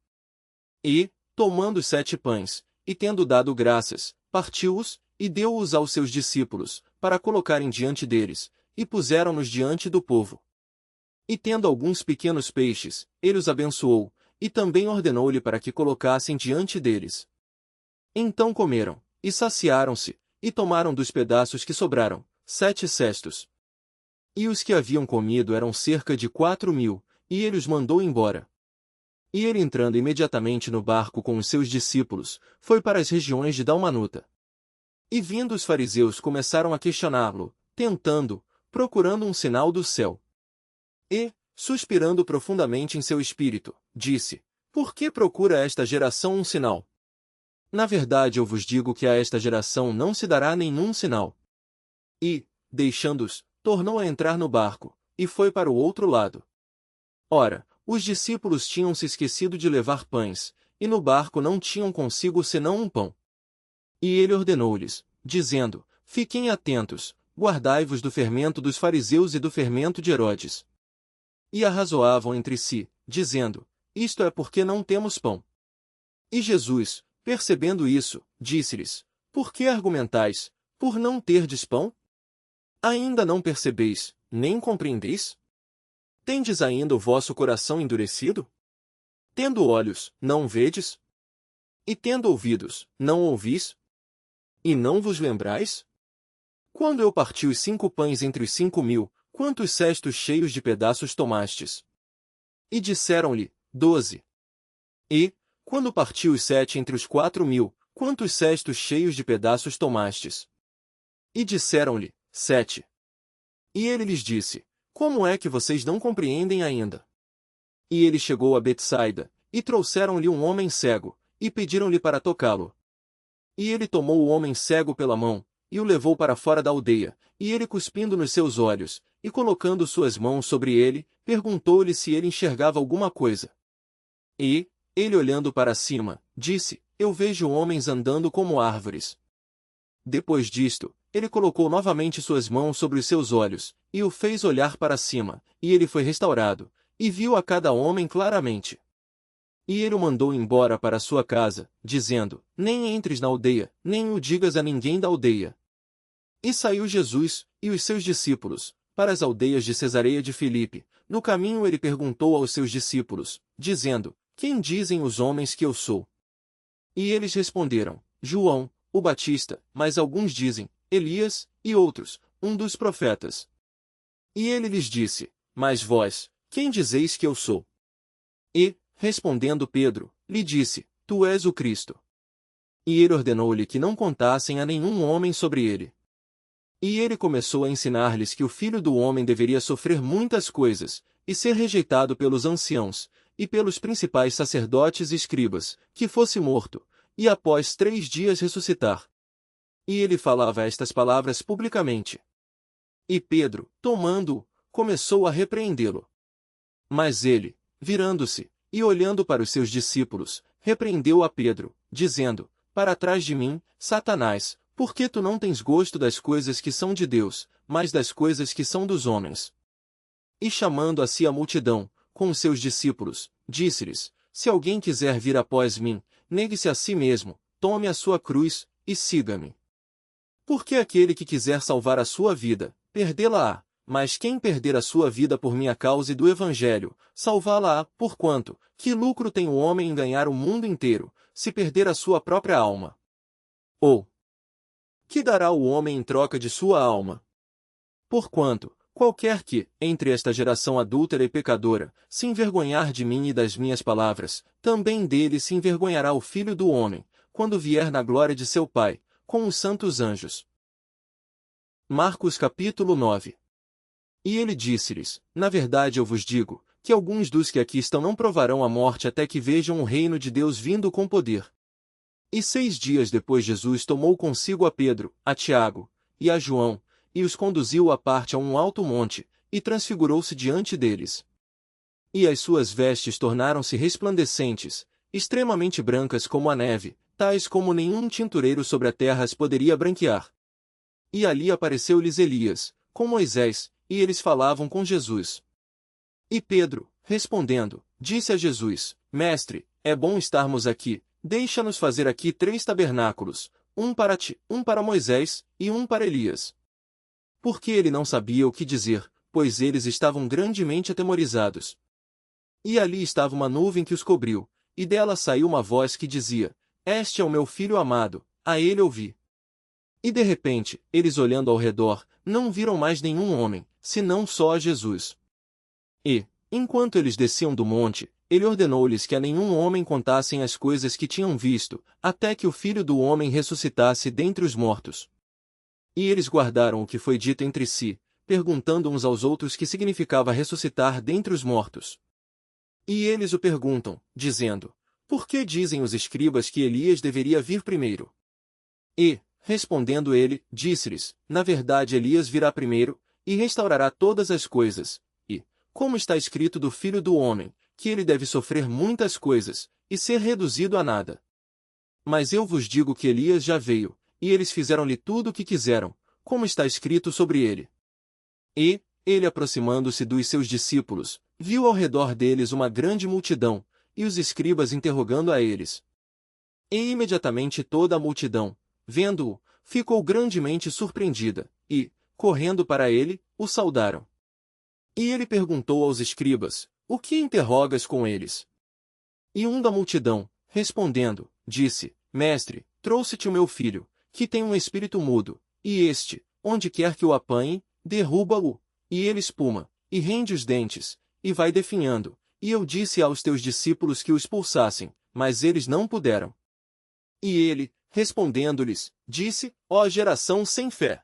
E, tomando os 7 pães, e tendo dado graças, partiu-os, e deu-os aos seus discípulos, para colocarem diante deles, e puseram-nos diante do povo. E tendo alguns pequenos peixes, ele os abençoou, e também ordenou-lhe para que colocassem diante deles. Então comeram, e saciaram-se, e tomaram dos pedaços que sobraram, 7 cestos. E os que haviam comido eram cerca de 4.000, e ele os mandou embora. E ele, entrando imediatamente no barco com os seus discípulos, foi para as regiões de Dalmanuta. E vindo os fariseus começaram a questioná-lo, tentando, procurando um sinal do céu. E, suspirando profundamente em seu espírito, disse, por que procura esta geração um sinal? Na verdade eu vos digo que a esta geração não se dará nenhum sinal. E, deixando-os, tornou a entrar no barco, e foi para o outro lado. Ora, os discípulos tinham se esquecido de levar pães, e no barco não tinham consigo senão um pão. E ele ordenou-lhes, dizendo, fiquem atentos, guardai-vos do fermento dos fariseus e do fermento de Herodes. E arrazoavam entre si, dizendo, isto é porque não temos pão. E Jesus, percebendo isso, disse-lhes, por que argumentais, por não terdes pão? Ainda não percebeis, nem compreendeis? Tendes ainda o vosso coração endurecido? Tendo olhos, não vedes? E tendo ouvidos, não ouvis? E não vos lembrais? Quando eu parti os 5 pães entre os 5.000, quantos cestos cheios de pedaços tomastes? E disseram-lhe, 12. E, quando parti os 7 entre os 4.000, quantos cestos cheios de pedaços tomastes? E disseram-lhe, 7. E ele lhes disse, como é que vocês não compreendem ainda? E ele chegou a Betsaida, e trouxeram-lhe um homem cego, e pediram-lhe para tocá-lo. E ele tomou o homem cego pela mão, e o levou para fora da aldeia, e ele cuspindo nos seus olhos, e colocando suas mãos sobre ele, perguntou-lhe se ele enxergava alguma coisa. E, ele olhando para cima, disse, eu vejo homens andando como árvores. Depois disto, ele colocou novamente suas mãos sobre os seus olhos, e o fez olhar para cima, e ele foi restaurado, e viu a cada homem claramente. E ele o mandou embora para sua casa, dizendo, nem entres na aldeia, nem o digas a ninguém da aldeia. E saiu Jesus, e os seus discípulos, para as aldeias de Cesareia de Filipe. No caminho ele perguntou aos seus discípulos, dizendo, quem dizem os homens que eu sou? E eles responderam, João, o Batista, mas alguns dizem, Elias, e outros, um dos profetas. E ele lhes disse, mas vós, quem dizeis que eu sou? E, respondendo Pedro, lhe disse, Tu és o Cristo. E ele ordenou-lhe que não contassem a nenhum homem sobre ele. E ele começou a ensinar-lhes que o Filho do Homem deveria sofrer muitas coisas, e ser rejeitado pelos anciãos, e pelos principais sacerdotes e escribas, que fosse morto, e após 3 dias ressuscitar. E ele falava estas palavras publicamente. E Pedro, tomando-o, começou a repreendê-lo. Mas ele, virando-se, e olhando para os seus discípulos, repreendeu a Pedro, dizendo, Para trás de mim, Satanás, porque tu não tens gosto das coisas que são de Deus, mas das coisas que são dos homens. E chamando a si a multidão, com os seus discípulos, disse-lhes, Se alguém quiser vir após mim, negue-se a si mesmo, tome a sua cruz, e siga-me. Porque aquele que quiser salvar a sua vida, perdê-la-á, mas quem perder a sua vida por minha causa e do Evangelho, salvá-la-á, porquanto, que lucro tem o homem em ganhar o mundo inteiro, se perder a sua própria alma? Ou, que dará o homem em troca de sua alma? Porquanto, qualquer que, entre esta geração adúltera e pecadora, se envergonhar de mim e das minhas palavras, também dele se envergonhará o Filho do Homem, quando vier na glória de seu Pai, com os santos anjos. Marcos capítulo 9. E ele disse-lhes, Na verdade eu vos digo, que alguns dos que aqui estão não provarão a morte até que vejam o reino de Deus vindo com poder. E 6 dias depois Jesus tomou consigo a Pedro, a Tiago, e a João, e os conduziu à parte a um alto monte, e transfigurou-se diante deles. E as suas vestes tornaram-se resplandecentes, extremamente brancas como a neve, tais como nenhum tintureiro sobre a terra as poderia branquear. E ali apareceu-lhes Elias, com Moisés, e eles falavam com Jesus. E Pedro, respondendo, disse a Jesus, Mestre, é bom estarmos aqui, deixa-nos fazer aqui 3 tabernáculos, um para ti, um para Moisés, e um para Elias. Porque ele não sabia o que dizer, pois eles estavam grandemente atemorizados. E ali estava uma nuvem que os cobriu, e dela saiu uma voz que dizia, Este é o meu filho amado, a ele ouvi. E de repente, eles olhando ao redor, não viram mais nenhum homem, senão só a Jesus. E, enquanto eles desciam do monte, ele ordenou-lhes que a nenhum homem contassem as coisas que tinham visto, até que o Filho do Homem ressuscitasse dentre os mortos. E eles guardaram o que foi dito entre si, perguntando uns aos outros que significava ressuscitar dentre os mortos. E eles o perguntam, dizendo, Por que dizem os escribas que Elias deveria vir primeiro? E, respondendo ele, disse-lhes, Na verdade Elias virá primeiro, e restaurará todas as coisas, e, como está escrito do Filho do Homem, que ele deve sofrer muitas coisas, e ser reduzido a nada. Mas eu vos digo que Elias já veio, e eles fizeram-lhe tudo o que quiseram, como está escrito sobre ele. E, ele aproximando-se dos seus discípulos, viu ao redor deles uma grande multidão, e os escribas interrogando a eles. E imediatamente toda a multidão, vendo-o, ficou grandemente surpreendida, e, correndo para ele, o saudaram. E ele perguntou aos escribas, O que interrogas com eles? E um da multidão, respondendo, disse, Mestre, trouxe-te o meu filho, que tem um espírito mudo, e este, onde quer que o apanhe, derruba-o, e ele espuma, e rende os dentes, e vai definhando, e eu disse aos teus discípulos que o expulsassem, mas eles não puderam. E ele, respondendo-lhes, disse, Ó geração sem fé!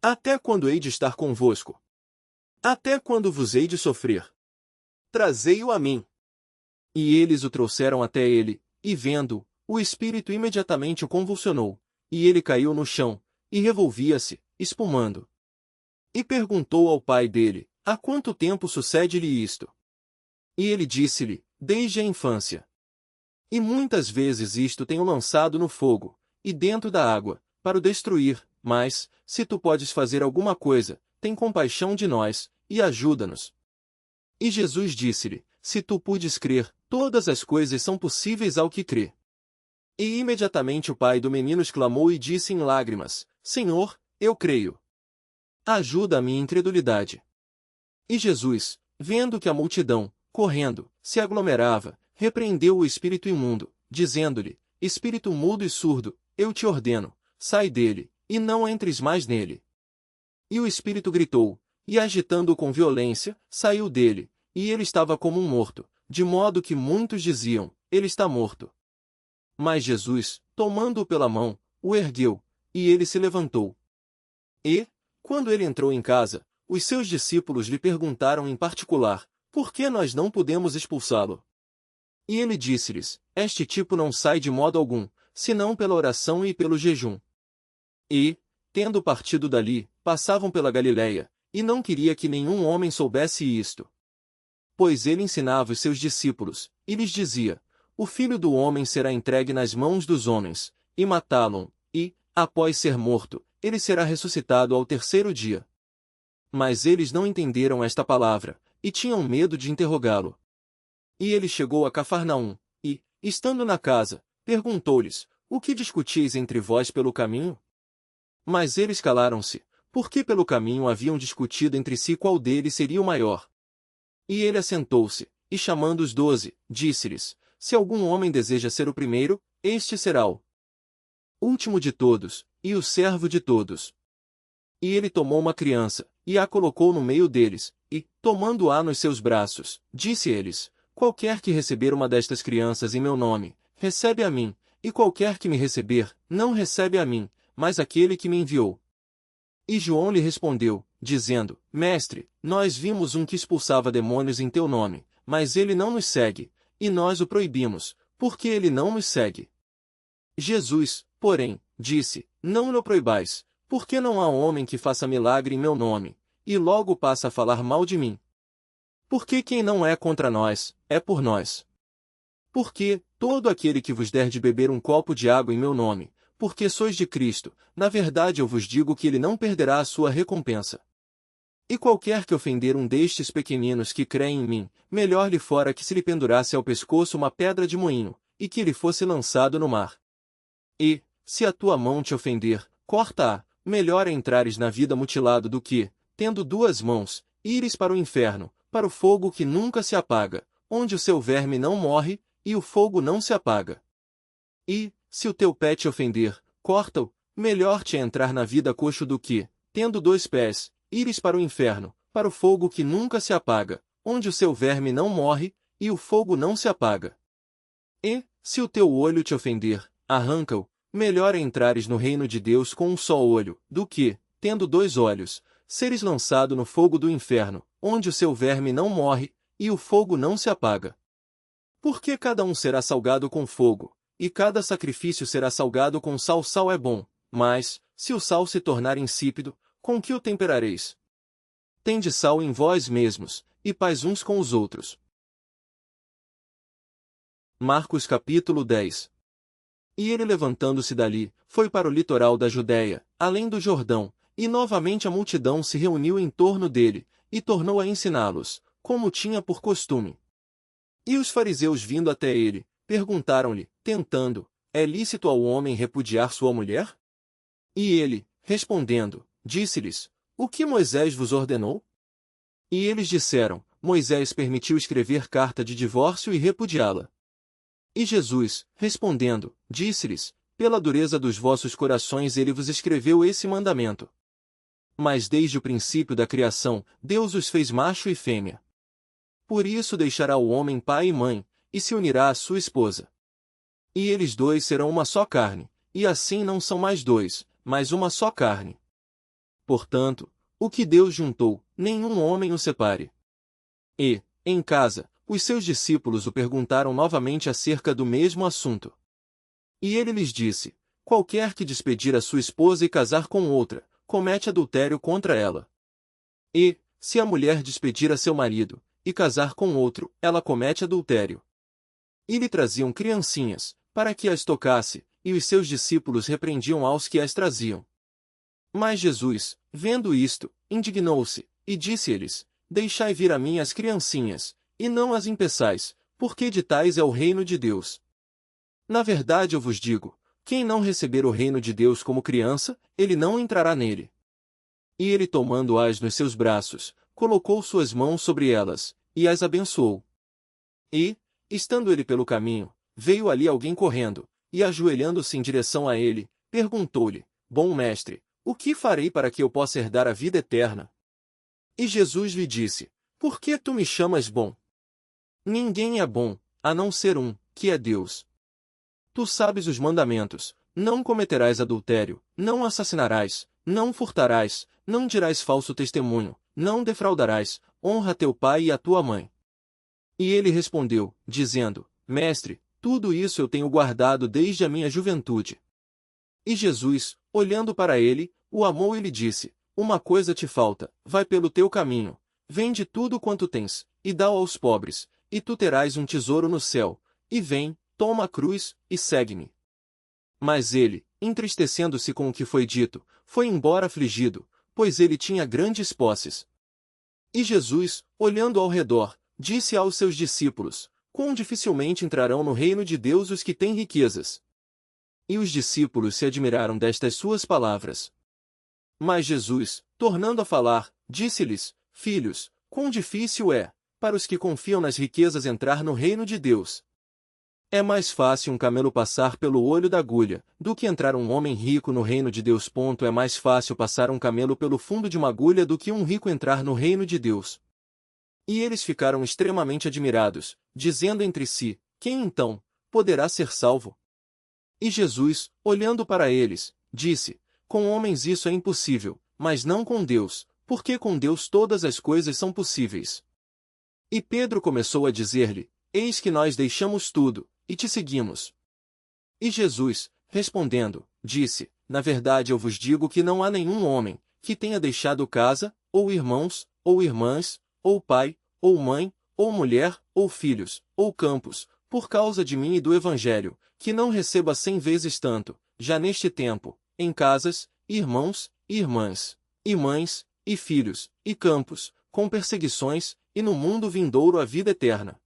Até quando hei de estar convosco? Até quando vos hei de sofrer? Trazei-o a mim. E eles o trouxeram até ele, e vendo-o, o espírito imediatamente o convulsionou, e ele caiu no chão, e revolvia-se, espumando. E perguntou ao pai dele, Há quanto tempo sucede-lhe isto? E ele disse-lhe, Desde a infância. E muitas vezes isto tenho lançado no fogo, e dentro da água, para o destruir, mas, se tu podes fazer alguma coisa, tem compaixão de nós, e ajuda-nos. E Jesus disse-lhe, Se tu pudes crer, todas as coisas são possíveis ao que crê. E imediatamente o pai do menino exclamou e disse em lágrimas, Senhor, eu creio. Ajuda a minha incredulidade. E Jesus, vendo que a multidão, correndo, se aglomerava, repreendeu o espírito imundo, dizendo-lhe, Espírito mudo e surdo, eu te ordeno, sai dele, e não entres mais nele. E o espírito gritou, e agitando-o com violência, saiu dele, e ele estava como um morto, de modo que muitos diziam, ele está morto. Mas Jesus, tomando-o pela mão, o ergueu, e ele se levantou. E, quando ele entrou em casa, os seus discípulos lhe perguntaram em particular, por que nós não podemos expulsá-lo? E ele disse-lhes, este tipo não sai de modo algum, senão pela oração e pelo jejum. E, tendo partido dali, passavam pela Galiléia, e não queria que nenhum homem soubesse isto. Pois ele ensinava os seus discípulos, e lhes dizia, o Filho do Homem será entregue nas mãos dos homens, e matá-lo, e, após ser morto, ele será ressuscitado ao terceiro dia. Mas eles não entenderam esta palavra, e tinham medo de interrogá-lo. E ele chegou a Cafarnaum, e, estando na casa, perguntou-lhes, o que discutis entre vós pelo caminho? Mas eles calaram-se, porque pelo caminho haviam discutido entre si qual deles seria o maior. E ele assentou-se, e chamando os 12, disse-lhes, se algum homem deseja ser o primeiro, este será o último de todos, e o servo de todos. E ele tomou uma criança, e a colocou no meio deles, e, tomando-a nos seus braços, disse-lhes, qualquer que receber uma destas crianças em meu nome, recebe a mim, e qualquer que me receber, não recebe a mim, mas aquele que me enviou. E João lhe respondeu, dizendo, Mestre, nós vimos um que expulsava demônios em teu nome, mas ele não nos segue, e nós o proibimos, porque ele não nos segue. Jesus, porém, disse, não o proibais, porque não há homem que faça milagre em meu nome, e logo passa a falar mal de mim. Porque quem não é contra nós, é por nós. Porque, todo aquele que vos der de beber um copo de água em meu nome, porque sois de Cristo, na verdade eu vos digo que ele não perderá a sua recompensa. E qualquer que ofender um destes pequeninos que creem em mim, melhor lhe fora que se lhe pendurasse ao pescoço uma pedra de moinho, e que ele fosse lançado no mar. E, se a tua mão te ofender, corta-a, melhor é entrares na vida mutilado do que, tendo duas mãos, ires para o inferno, para o fogo que nunca se apaga, onde o seu verme não morre, e o fogo não se apaga. E, se o teu pé te ofender, corta-o, melhor te é entrar na vida coxo do que, tendo dois pés, ires para o inferno, para o fogo que nunca se apaga, onde o seu verme não morre, e o fogo não se apaga. E, se o teu olho te ofender, arranca-o, melhor é entrares no reino de Deus com um só olho, do que, tendo dois olhos, seres lançado no fogo do inferno, onde o seu verme não morre, e o fogo não se apaga. Porque cada um será salgado com fogo, e cada sacrifício será salgado com sal. Sal é bom, mas, se o sal se tornar insípido, com que o temperareis? Tende sal em vós mesmos, e paz uns com os outros. Marcos capítulo 10. E ele levantando-se dali, foi para o litoral da Judéia, além do Jordão, e novamente a multidão se reuniu em torno dele, e tornou a ensiná-los, como tinha por costume. E os fariseus vindo até ele, perguntaram-lhe, tentando, é lícito ao homem repudiar sua mulher? E ele, respondendo, disse-lhes, o que Moisés vos ordenou? E eles disseram, Moisés permitiu escrever carta de divórcio e repudiá-la. E Jesus, respondendo, disse-lhes, pela dureza dos vossos corações ele vos escreveu esse mandamento. Mas desde o princípio da criação, Deus os fez macho e fêmea. Por isso deixará o homem pai e mãe, e se unirá à sua esposa. E eles dois serão uma só carne, e assim não são mais dois, mas uma só carne. Portanto, o que Deus juntou, nenhum homem o separe. E, em casa, os seus discípulos o perguntaram novamente acerca do mesmo assunto. E ele lhes disse, qualquer que despedir a sua esposa e casar com outra, comete adultério contra ela. E, se a mulher despedir a seu marido, e casar com outro, ela comete adultério. E lhe traziam criancinhas, para que as tocasse, e os seus discípulos repreendiam aos que as traziam. Mas Jesus, vendo isto, indignou-se, e disse-lhes, deixai vir a mim as criancinhas, e não as impeçais, porque de tais é o reino de Deus. Na verdade eu vos digo, quem não receber o reino de Deus como criança, ele não entrará nele. E ele tomando-as nos seus braços, colocou suas mãos sobre elas, e as abençoou. E, estando ele pelo caminho, veio ali alguém correndo, e ajoelhando-se em direção a ele, perguntou-lhe, bom mestre, o que farei para que eu possa herdar a vida eterna? E Jesus lhe disse, por que tu me chamas bom? Ninguém é bom, a não ser um, que é Deus. Tu sabes os mandamentos: não cometerás adultério, não assassinarás, não furtarás, não dirás falso testemunho, não defraudarás, honra teu pai e a tua mãe. E ele respondeu, dizendo: Mestre, tudo isso eu tenho guardado desde a minha juventude. E Jesus, olhando para ele, o amou e lhe disse: Uma coisa te falta, vai pelo teu caminho, vende tudo quanto tens, e dá-o aos pobres, e tu terás um tesouro no céu, e vem, toma a cruz, e segue-me. Mas ele, entristecendo-se com o que foi dito, foi embora afligido, pois ele tinha grandes posses. E Jesus, olhando ao redor, disse aos seus discípulos: Quão dificilmente entrarão no reino de Deus os que têm riquezas. E os discípulos se admiraram destas suas palavras. Mas Jesus, tornando a falar, disse-lhes: Filhos, quão difícil é, para os que confiam nas riquezas entrar no reino de Deus. É mais fácil um camelo passar pelo olho da agulha, do que entrar um homem rico no reino de Deus. É mais fácil passar um camelo pelo fundo de uma agulha do que um rico entrar no reino de Deus. E eles ficaram extremamente admirados, dizendo entre si: Quem então poderá ser salvo? E Jesus, olhando para eles, disse: Com homens isso é impossível, mas não com Deus, porque com Deus todas as coisas são possíveis. E Pedro começou a dizer-lhe: Eis que nós deixamos tudo, e te seguimos. E Jesus, respondendo, disse: Na verdade eu vos digo que não há nenhum homem, que tenha deixado casa, ou irmãos, ou irmãs, ou pai, ou mãe, ou mulher, ou filhos, ou campos, por causa de mim e do Evangelho, que não receba 100 vezes tanto, já neste tempo, em casas, irmãos, irmãs, e mães, e filhos, e campos, com perseguições, e no mundo vindouro a vida eterna.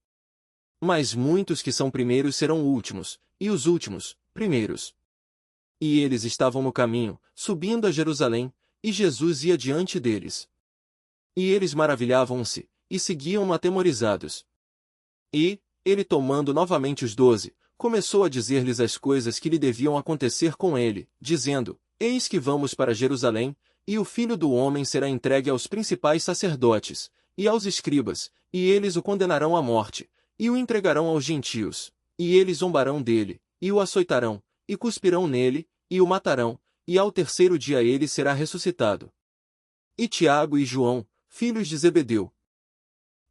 Mas muitos que são primeiros serão últimos, e os últimos, primeiros. E eles estavam no caminho, subindo a Jerusalém, e Jesus ia diante deles. E eles maravilhavam-se, e seguiam-no atemorizados. E, ele tomando novamente os 12, começou a dizer-lhes as coisas que lhe deviam acontecer com ele, dizendo: Eis que vamos para Jerusalém, e o Filho do Homem será entregue aos principais sacerdotes, e aos escribas, e eles o condenarão à morte, e o entregarão aos gentios, e eles zombarão dele, e o açoitarão, e cuspirão nele, e o matarão, e ao terceiro dia ele será ressuscitado. E Tiago e João, filhos de Zebedeu,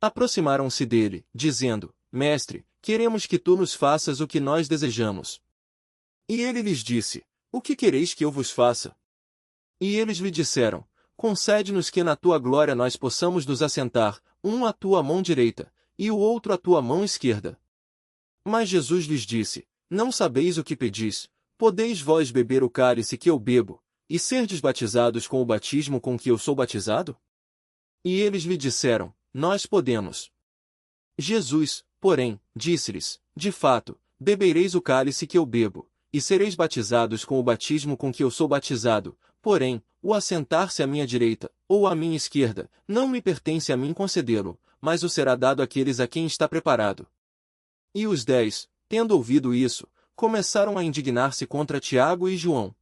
aproximaram-se dele, dizendo: Mestre, queremos que tu nos faças o que nós desejamos. E ele lhes disse: O que quereis que eu vos faça? E eles lhe disseram: Concede-nos que na tua glória nós possamos nos assentar, um à tua mão direita, e o outro à tua mão esquerda. Mas Jesus lhes disse: Não sabeis o que pedis, podeis vós beber o cálice que eu bebo, e serdes batizados com o batismo com que eu sou batizado? E eles lhe disseram: Nós podemos. Jesus, porém, disse-lhes: De fato, bebereis o cálice que eu bebo, e sereis batizados com o batismo com que eu sou batizado, porém, o assentar-se à minha direita, ou à minha esquerda, não me pertence a mim concedê-lo, mas o será dado àqueles a quem está preparado. E os 10, tendo ouvido isso, começaram a indignar-se contra Tiago e João.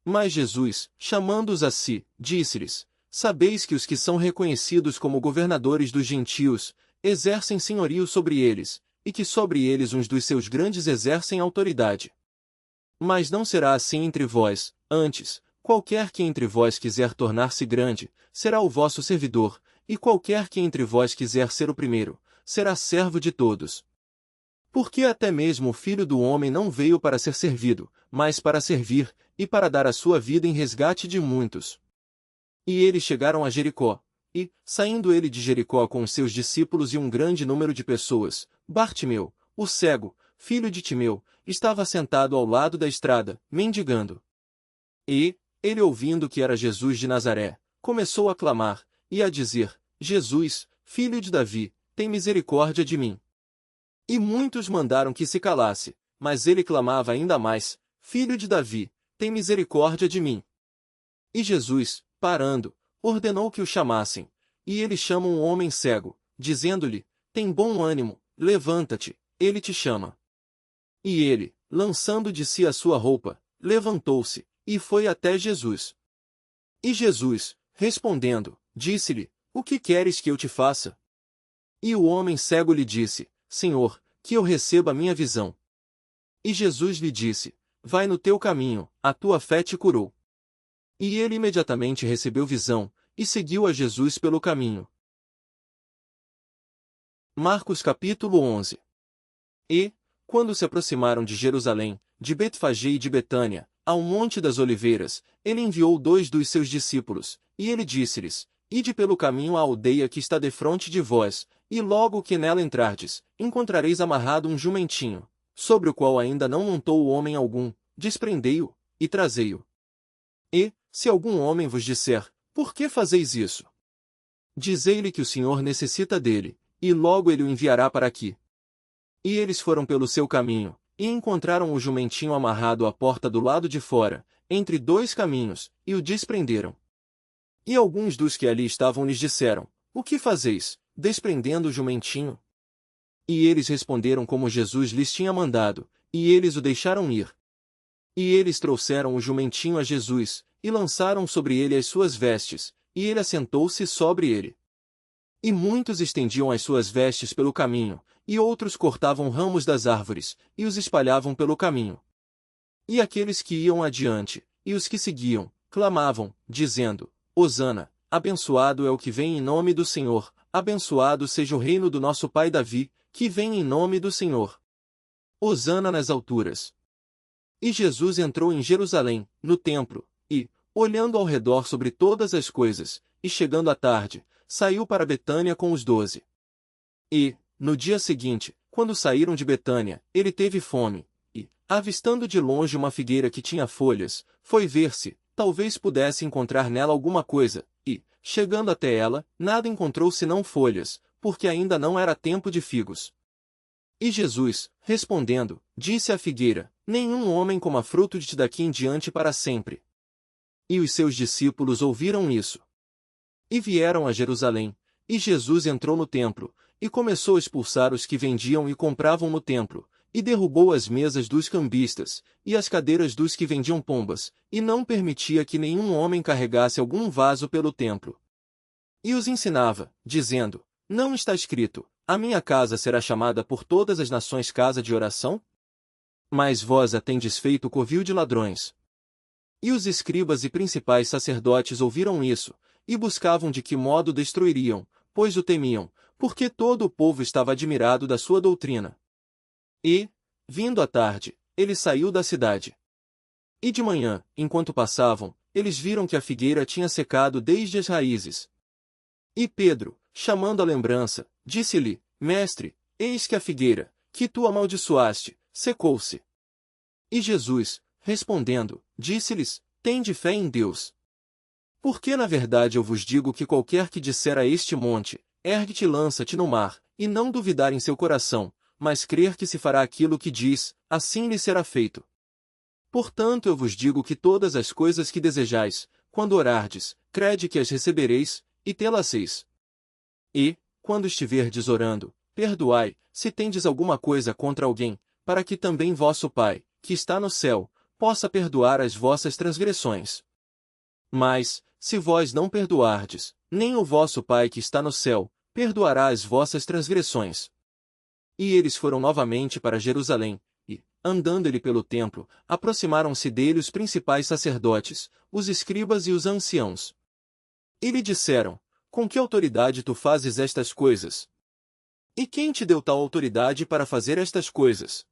Mas Jesus, chamando-os a si, disse-lhes: Sabeis que os que são reconhecidos como governadores dos gentios, exercem senhorio sobre eles, e que sobre eles uns dos seus grandes exercem autoridade. Mas não será assim entre vós, antes, qualquer que entre vós quiser tornar-se grande, será o vosso servidor, e qualquer que entre vós quiser ser o primeiro, será servo de todos. Porque até mesmo o Filho do Homem não veio para ser servido, mas para servir, e para dar a sua vida em resgate de muitos. E eles chegaram a Jericó, e, saindo ele de Jericó com os seus discípulos e um grande número de pessoas, Bartimeu, o cego, filho de Timeu, estava sentado ao lado da estrada, mendigando. E, ele ouvindo que era Jesus de Nazaré, começou a clamar, e a dizer: Jesus, filho de Davi, tem misericórdia de mim. E muitos mandaram que se calasse, mas ele clamava ainda mais: Filho de Davi, tem misericórdia de mim. E Jesus, parando, ordenou que o chamassem. E eles chamam um homem cego, dizendo-lhe: Tem bom ânimo, levanta-te, ele te chama. E ele, lançando de si a sua roupa, levantou-se, e foi até Jesus. E Jesus, respondendo, disse-lhe: O que queres que eu te faça? E o homem cego lhe disse: Senhor, que eu receba a minha visão. E Jesus lhe disse: Vai no teu caminho, a tua fé te curou. E ele imediatamente recebeu visão, e seguiu a Jesus pelo caminho. Marcos capítulo 11. E, quando se aproximaram de Jerusalém, de Betfagé e de Betânia, ao Monte das Oliveiras, ele enviou 2 dos seus discípulos, e ele disse-lhes: Ide pelo caminho à aldeia que está defronte de vós, e logo que nela entrardes, encontrareis amarrado um jumentinho, sobre o qual ainda não montou homem algum, desprendei-o, e trazei-o. E, se algum homem vos disser: Por que fazeis isso? Dizei-lhe que o Senhor necessita dele, e logo ele o enviará para aqui. E eles foram pelo seu caminho, e encontraram o jumentinho amarrado à porta do lado de fora, entre 2 caminhos, e o desprenderam. E alguns dos que ali estavam lhes disseram: O que fazeis, desprendendo o jumentinho? E eles responderam como Jesus lhes tinha mandado, e eles o deixaram ir. E eles trouxeram o jumentinho a Jesus, e lançaram sobre ele as suas vestes, e ele assentou-se sobre ele. E muitos estendiam as suas vestes pelo caminho, e outros cortavam ramos das árvores, e os espalhavam pelo caminho. E aqueles que iam adiante, e os que seguiam, clamavam, dizendo: Hosana, abençoado é o que vem em nome do Senhor, abençoado seja o reino do nosso pai Davi, que vem em nome do Senhor. Hosana nas alturas. E Jesus entrou em Jerusalém, no templo, e, olhando ao redor sobre todas as coisas, e chegando à tarde, saiu para Betânia com os 12. E, no dia seguinte, quando saíram de Betânia, ele teve fome, e, avistando de longe uma figueira que tinha folhas, foi ver se, talvez pudesse encontrar nela alguma coisa, e, chegando até ela, nada encontrou senão folhas, porque ainda não era tempo de figos. E Jesus, respondendo, disse à figueira: Nenhum homem coma fruto de ti daqui em diante para sempre. E os seus discípulos ouviram isso. E vieram a Jerusalém, e Jesus entrou no templo, e começou a expulsar os que vendiam e compravam no templo, e derrubou as mesas dos cambistas, e as cadeiras dos que vendiam pombas, e não permitia que nenhum homem carregasse algum vaso pelo templo. E os ensinava, dizendo: Não está escrito: A minha casa será chamada por todas as nações casa de oração? Mas vós a tendes feito covil de ladrões. E os escribas e principais sacerdotes ouviram isso, e buscavam de que modo destruiriam, pois o temiam, porque todo o povo estava admirado da sua doutrina. E, vindo à tarde, ele saiu da cidade. E de manhã, enquanto passavam, eles viram que a figueira tinha secado desde as raízes. E Pedro, chamando a lembrança, disse-lhe: Mestre, eis que a figueira, que tu amaldiçoaste, secou-se. E Jesus, respondendo, disse-lhes: Tende fé em Deus. Porque na verdade eu vos digo que qualquer que disser a este monte: Ergue-te e lança-te no mar, e não duvidar em seu coração, mas crer que se fará aquilo que diz, assim lhe será feito. Portanto eu vos digo que todas as coisas que desejais, quando orardes, crede que as recebereis, e tê-las-eis. E, quando estiverdes orando, perdoai, se tendes alguma coisa contra alguém, para que também vosso Pai, que está no céu, possa perdoar as vossas transgressões. Mas, se vós não perdoardes, nem o vosso Pai que está no céu, perdoará as vossas transgressões. E eles foram novamente para Jerusalém, e, andando ele pelo templo, aproximaram-se dele os principais sacerdotes, os escribas e os anciãos. E lhe disseram: Com que autoridade tu fazes estas coisas? E quem te deu tal autoridade para fazer estas coisas?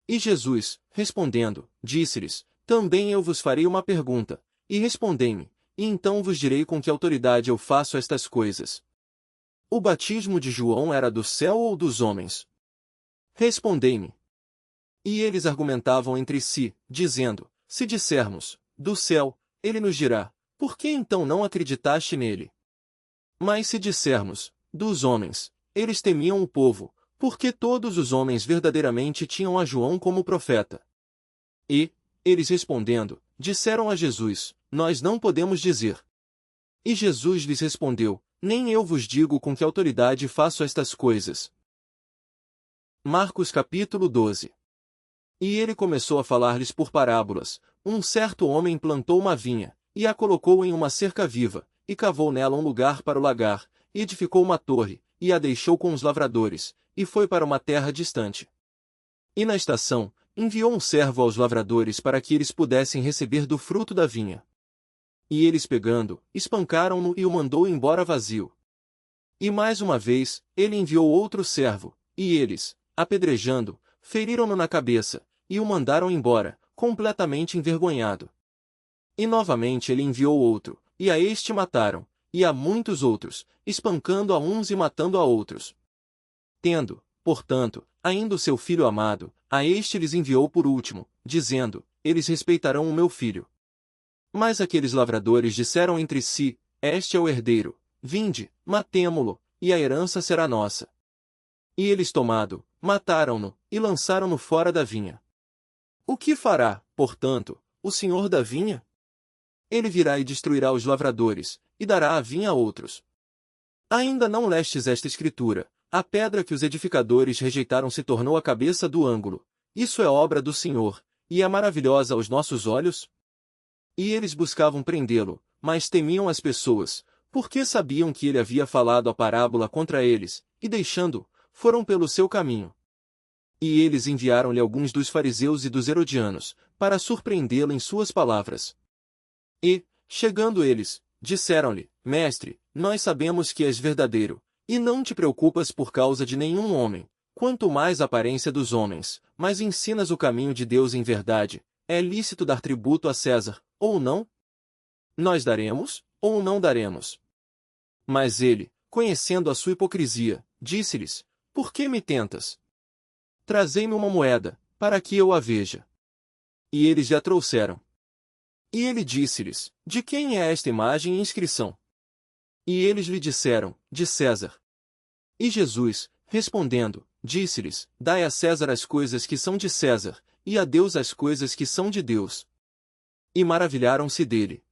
E Jesus, respondendo, disse-lhes: Também eu vos farei uma pergunta, e respondei-me, e então vos direi com que autoridade eu faço estas coisas. O batismo de João era do céu ou dos homens? Respondei-me. E eles argumentavam entre si, dizendo: Se dissermos, do céu, ele nos dirá: Por que então não acreditaste nele? Mas se dissermos, dos homens, eles temiam o povo, porque todos os homens verdadeiramente tinham a João como profeta. E, eles respondendo, disseram a Jesus: Nós não podemos dizer. E Jesus lhes respondeu: Nem eu vos digo com que autoridade faço estas coisas. Marcos capítulo 12. E ele começou a falar-lhes por parábolas: Um certo homem plantou uma vinha, e a colocou em uma cerca viva, e cavou nela um lugar para o lagar, e edificou uma torre, e a deixou com os lavradores, e foi para uma terra distante. E na estação, enviou um servo aos lavradores para que eles pudessem receber do fruto da vinha. E eles pegando, espancaram-no e o mandou embora vazio. E mais uma vez, ele enviou outro servo, e eles, apedrejando, feriram-no na cabeça, e o mandaram embora, completamente envergonhado. E novamente ele enviou outro, e a este mataram, e a muitos outros, espancando a uns e matando a outros. Tendo, portanto, ainda o seu filho amado, a este lhes enviou por último, dizendo, eles respeitarão o meu filho. Mas aqueles lavradores disseram entre si, este é o herdeiro, vinde, matemo-lo, e a herança será nossa. E eles tomado, mataram-no, e lançaram-no fora da vinha. O que fará, portanto, o senhor da vinha? Ele virá e destruirá os lavradores, e dará a vinha a outros. Ainda não lestes esta escritura, a pedra que os edificadores rejeitaram se tornou a cabeça do ângulo. Isso é obra do Senhor, e é maravilhosa aos nossos olhos? E eles buscavam prendê-lo, mas temiam as pessoas, porque sabiam que ele havia falado a parábola contra eles, e deixando-o, foram pelo seu caminho. E eles enviaram-lhe alguns dos fariseus e dos herodianos, para surpreendê-lo em suas palavras. E, chegando eles, disseram-lhe, Mestre, nós sabemos que és verdadeiro, e não te preocupas por causa de nenhum homem, quanto mais a aparência dos homens, mas ensinas o caminho de Deus em verdade. É lícito dar tributo a César, ou não? Nós daremos, ou não daremos? Mas ele, conhecendo a sua hipocrisia, disse-lhes, por que me tentas? Trazei-me uma moeda, para que eu a veja. E eles lhe a trouxeram. E ele disse-lhes, de quem é esta imagem e inscrição? E eles lhe disseram, de César. E Jesus, respondendo, disse-lhes, dai a César as coisas que são de César, e a Deus as coisas que são de Deus. E maravilharam-se dele.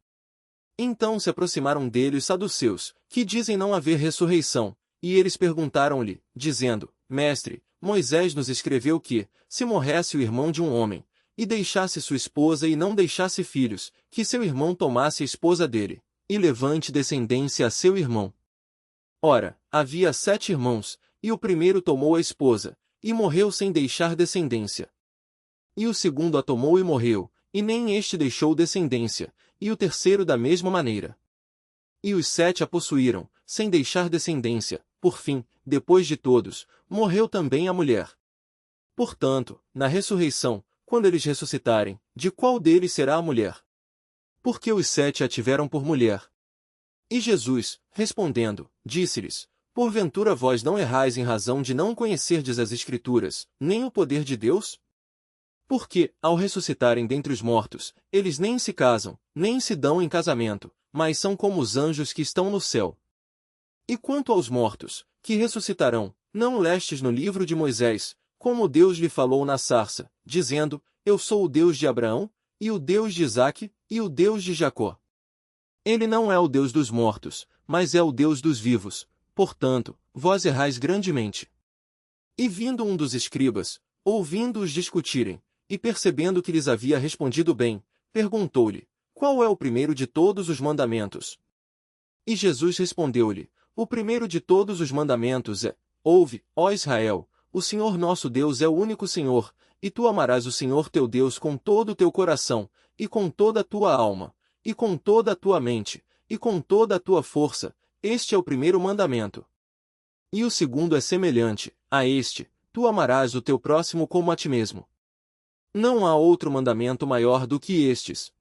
Então se aproximaram dele os saduceus, que dizem não haver ressurreição, e eles perguntaram-lhe, dizendo, Mestre, Moisés nos escreveu que, se morresse o irmão de um homem, e deixasse sua esposa e não deixasse filhos, que seu irmão tomasse a esposa dele, e levante descendência a seu irmão. Ora, havia 7 irmãos, e o primeiro tomou a esposa, e morreu sem deixar descendência. E o segundo a tomou e morreu, e nem este deixou descendência, e o terceiro da mesma maneira. E os 7 a possuíram, sem deixar descendência, por fim, depois de todos, morreu também a mulher. Portanto, na ressurreição, quando eles ressuscitarem, de qual deles será a mulher? Porque os 7 a tiveram por mulher. E Jesus, respondendo, disse-lhes, porventura vós não errais em razão de não conhecerdes as Escrituras, nem o poder de Deus? Porque, ao ressuscitarem dentre os mortos, eles nem se casam, nem se dão em casamento, mas são como os anjos que estão no céu. E quanto aos mortos, que ressuscitarão, não lestes no livro de Moisés, como Deus lhe falou na sarça, dizendo, eu sou o Deus de Abraão, e o Deus de Isaque, e o Deus de Jacó. Ele não é o Deus dos mortos, mas é o Deus dos vivos, portanto, vós errais grandemente. E vindo um dos escribas, ouvindo-os discutirem, e percebendo que lhes havia respondido bem, perguntou-lhe, qual é o primeiro de todos os mandamentos? E Jesus respondeu-lhe, o primeiro de todos os mandamentos é, ouve, ó Israel, o Senhor nosso Deus é o único Senhor, e tu amarás o Senhor teu Deus com todo o teu coração, e com toda a tua alma, e com toda a tua mente, e com toda a tua força, este é o primeiro mandamento. E o segundo é semelhante a este, tu amarás o teu próximo como a ti mesmo. Não há outro mandamento maior do que estes.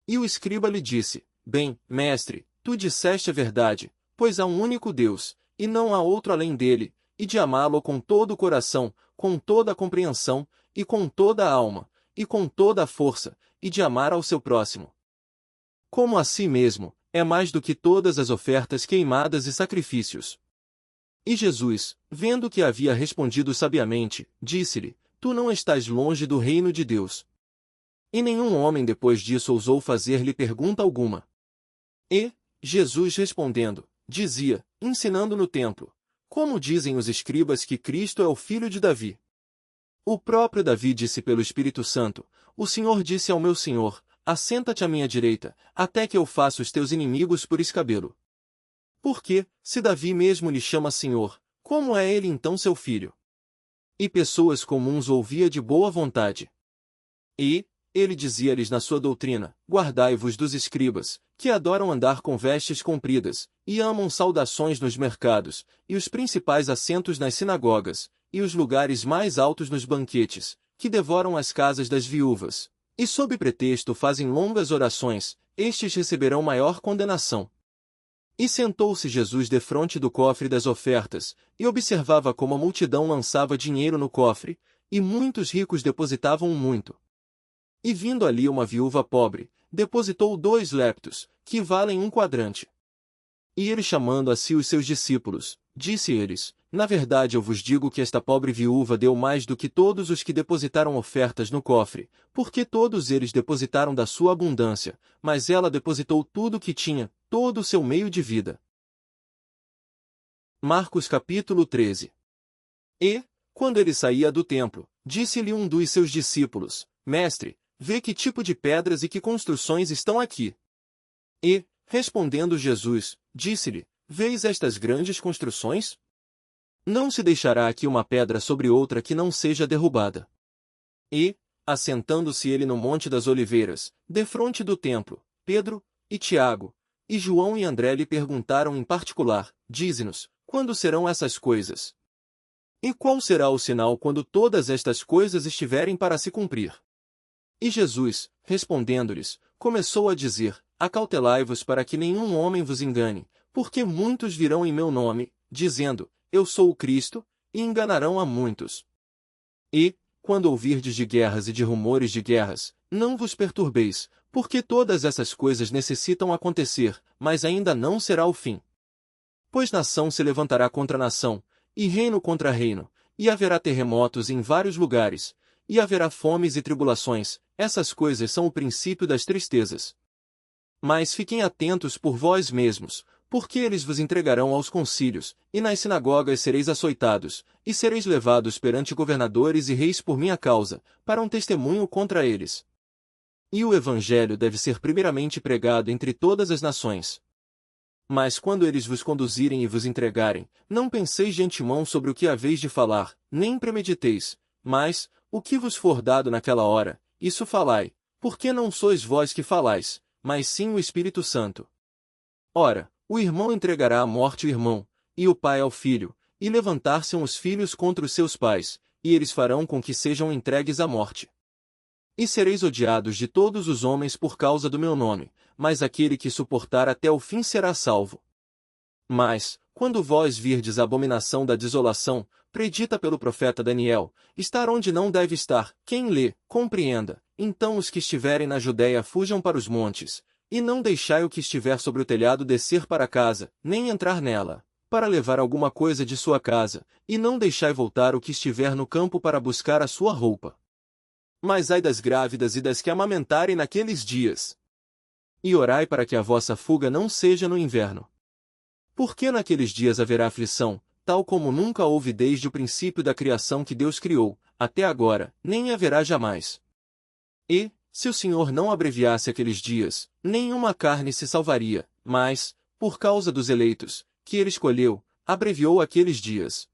E o escriba lhe disse, bem, mestre, tu disseste a verdade, pois há um único Deus, e não há outro além dele, e de amá-lo com todo o coração, com toda a compreensão, e com toda a alma, e com toda a força, e de amar ao seu próximo como a si mesmo, é mais do que todas as ofertas queimadas e sacrifícios. E Jesus, vendo que havia respondido sabiamente, disse-lhe, tu não estás longe do reino de Deus. E nenhum homem depois disso ousou fazer-lhe pergunta alguma. E, Jesus respondendo, dizia, ensinando no templo, como dizem os escribas que Cristo é o filho de Davi. O próprio Davi disse pelo Espírito Santo, o Senhor disse ao meu Senhor, assenta-te à minha direita, até que eu faça os teus inimigos por escabelo. Porque, se Davi mesmo lhe chama Senhor, como é ele então seu filho? E pessoas comuns ouvia de boa vontade. E, ele dizia-lhes na sua doutrina, guardai-vos dos escribas, que adoram andar com vestes compridas, e amam saudações nos mercados, e os principais assentos nas sinagogas, e os lugares mais altos nos banquetes, que devoram as casas das viúvas, e sob pretexto fazem longas orações, estes receberão maior condenação. E sentou-se Jesus defronte do cofre das ofertas, e observava como a multidão lançava dinheiro no cofre, e muitos ricos depositavam muito. E vindo ali uma viúva pobre, depositou 2 leptos, que valem 1 quadrante. E ele chamando a si os seus discípulos, disse-lhes, na verdade eu vos digo que esta pobre viúva deu mais do que todos os que depositaram ofertas no cofre, porque todos eles depositaram da sua abundância, mas ela depositou tudo o que tinha, todo o seu meio de vida. Marcos capítulo 13. E, quando ele saía do templo, disse-lhe um dos seus discípulos, Mestre, vê que tipo de pedras e que construções estão aqui. E, respondendo Jesus, disse-lhe, vês estas grandes construções? Não se deixará aqui uma pedra sobre outra que não seja derrubada. E, assentando-se ele no Monte das Oliveiras, defronte do templo, Pedro, e Tiago, e João e André lhe perguntaram em particular, dize-nos, quando serão essas coisas? E qual será o sinal quando todas estas coisas estiverem para se cumprir? E Jesus, respondendo-lhes, começou a dizer, acautelai-vos para que nenhum homem vos engane, porque muitos virão em meu nome, dizendo, eu sou o Cristo, e enganarão a muitos. E, quando ouvirdes de guerras e de rumores de guerras, não vos perturbeis, porque todas essas coisas necessitam acontecer, mas ainda não será o fim. Pois nação se levantará contra nação, e reino contra reino, e haverá terremotos em vários lugares, e haverá fomes e tribulações, essas coisas são o princípio das tristezas. Mas fiquem atentos por vós mesmos, porque eles vos entregarão aos concílios, e nas sinagogas sereis açoitados, e sereis levados perante governadores e reis por minha causa, para um testemunho contra eles. E o evangelho deve ser primeiramente pregado entre todas as nações. Mas quando eles vos conduzirem e vos entregarem, não penseis de antemão sobre o que haveis de falar, nem premediteis, mas, o que vos for dado naquela hora, isso falai, porque não sois vós que falais, mas sim o Espírito Santo. Ora, o irmão entregará à morte o irmão, e o pai ao filho, e levantar-se-ão os filhos contra os seus pais, e eles farão com que sejam entregues à morte. E sereis odiados de todos os homens por causa do meu nome, mas aquele que suportar até o fim será salvo. Mas, quando vós virdes a abominação da desolação, predita pelo profeta Daniel, estar onde não deve estar, quem lê, compreenda, então os que estiverem na Judéia fujam para os montes, e não deixai o que estiver sobre o telhado descer para casa, nem entrar nela, para levar alguma coisa de sua casa, e não deixai voltar o que estiver no campo para buscar a sua roupa. Mas ai das grávidas e das que amamentarem naqueles dias. E orai para que a vossa fuga não seja no inverno. Porque naqueles dias haverá aflição, tal como nunca houve desde o princípio da criação que Deus criou, até agora, nem haverá jamais. E, se o Senhor não abreviasse aqueles dias, nenhuma carne se salvaria, mas, por causa dos eleitos, que ele escolheu, abreviou aqueles dias.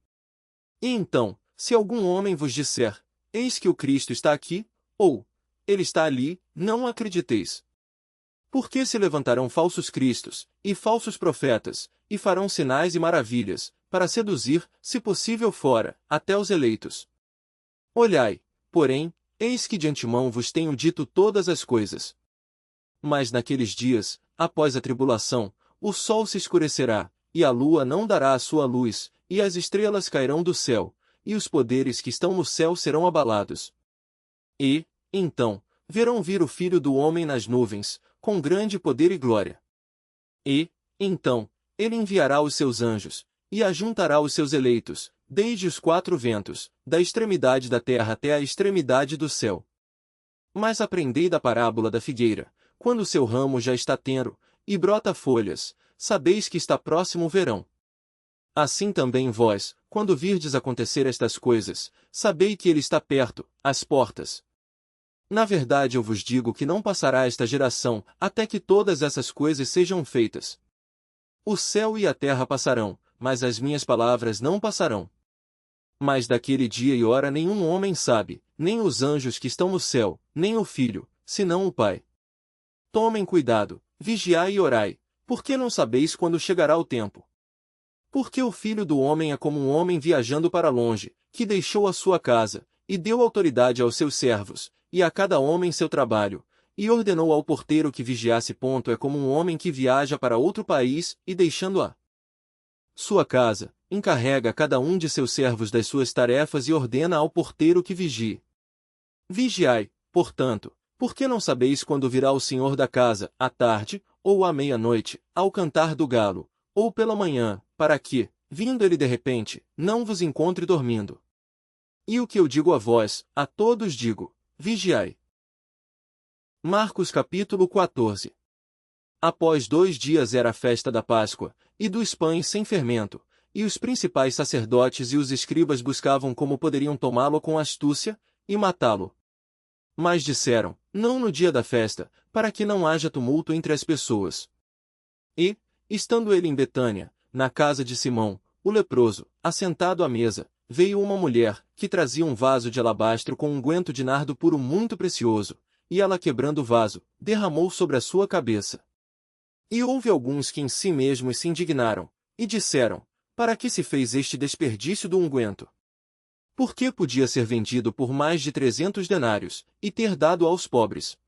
E então, se algum homem vos disser, eis que o Cristo está aqui, ou, ele está ali, não acrediteis. Porque se levantarão falsos cristos, e falsos profetas, e farão sinais e maravilhas, para seduzir, se possível fora, até os eleitos. Olhai, porém, eis que de antemão vos tenho dito todas as coisas. Mas naqueles dias, após a tribulação, o sol se escurecerá, e a lua não dará a sua luz, e as estrelas cairão do céu, e os poderes que estão no céu serão abalados. E, então, verão vir o Filho do Homem nas nuvens, com grande poder e glória. E, então, ele enviará os seus anjos, e ajuntará os seus eleitos, desde os 4 ventos, da extremidade da terra até a extremidade do céu. Mas aprendei da parábola da figueira, quando o seu ramo já está tenro, e brota folhas, sabeis que está próximo o verão. Assim também vós, quando virdes acontecer estas coisas, sabei que ele está perto, às portas. Na verdade eu vos digo que não passará esta geração, até que todas essas coisas sejam feitas. O céu e a terra passarão, mas as minhas palavras não passarão. Mas daquele dia e hora nenhum homem sabe, nem os anjos que estão no céu, nem o Filho, senão o Pai. Tomem cuidado, vigiai e orai, porque não sabeis quando chegará o tempo. Porque o Filho do Homem é como um homem viajando para longe, que deixou a sua casa, e deu autoridade aos seus servos, e a cada homem seu trabalho, e ordenou ao porteiro que vigiasse. É como um homem que viaja para outro país, e deixando a sua casa, encarrega cada um de seus servos das suas tarefas e ordena ao porteiro que vigie. Vigiai, portanto, porque não sabeis quando virá o Senhor da casa, à tarde, ou à meia-noite, ao cantar do galo, ou pela manhã, para que, vindo ele de repente, não vos encontre dormindo. E o que eu digo a vós, a todos digo, vigiai. Marcos capítulo 14. Após 2 dias era a festa da Páscoa, e dos pães sem fermento, e os principais sacerdotes e os escribas buscavam como poderiam tomá-lo com astúcia, e matá-lo. Mas disseram, não no dia da festa, para que não haja tumulto entre as pessoas. E, estando ele em Betânia, na casa de Simão, o leproso, assentado à mesa, veio uma mulher, que trazia um vaso de alabastro com unguento de nardo puro muito precioso, e ela quebrando o vaso, derramou sobre a sua cabeça. E houve alguns que em si mesmos se indignaram, e disseram, para que se fez este desperdício do unguento? Porque podia ser vendido por mais de 300 denários, e ter dado aos pobres.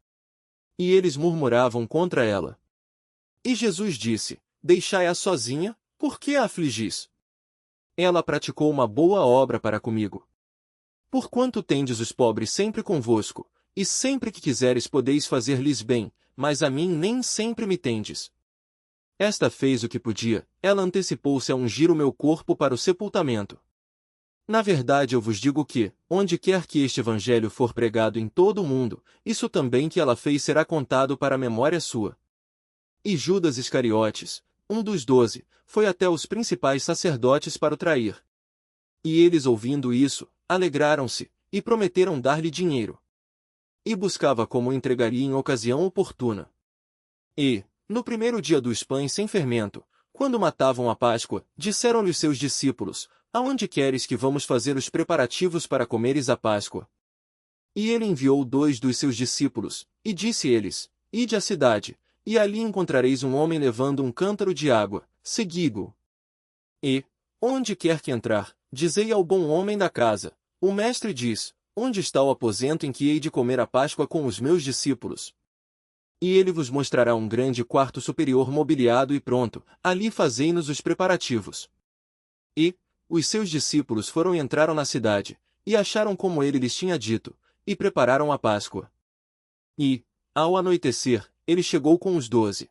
E eles murmuravam contra ela. E Jesus disse, deixai-a sozinha, por que a afligis? Ela praticou uma boa obra para comigo. Porquanto tendes os pobres sempre convosco, e sempre que quiseres podeis fazer-lhes bem, mas a mim nem sempre me tendes. Esta fez o que podia, ela antecipou-se a ungir o meu corpo para o sepultamento. Na verdade eu vos digo que, onde quer que este evangelho for pregado em todo o mundo, isso também que ela fez será contado para a memória sua. E Judas Iscariotes, um dos 12, foi até os principais sacerdotes para o trair. E eles ouvindo isso, alegraram-se, e prometeram dar-lhe dinheiro. E buscava como o entregaria em ocasião oportuna. E, no primeiro dia dos pães sem fermento, quando matavam a Páscoa, disseram-lhe os seus discípulos, aonde queres que vamos fazer os preparativos para comeres a Páscoa? E ele enviou 2 dos seus discípulos, e disse-lhes, ide à cidade, e ali encontrareis um homem levando um cântaro de água, segui-o. E, onde quer que entrar, dizei ao bom homem da casa, o mestre diz, onde está o aposento em que hei de comer a Páscoa com os meus discípulos? E ele vos mostrará um grande quarto superior mobiliado e pronto, ali fazei-nos os preparativos. E, os seus discípulos foram e entraram na cidade, e acharam como ele lhes tinha dito, e prepararam a Páscoa. E, ao anoitecer, ele chegou com os 12.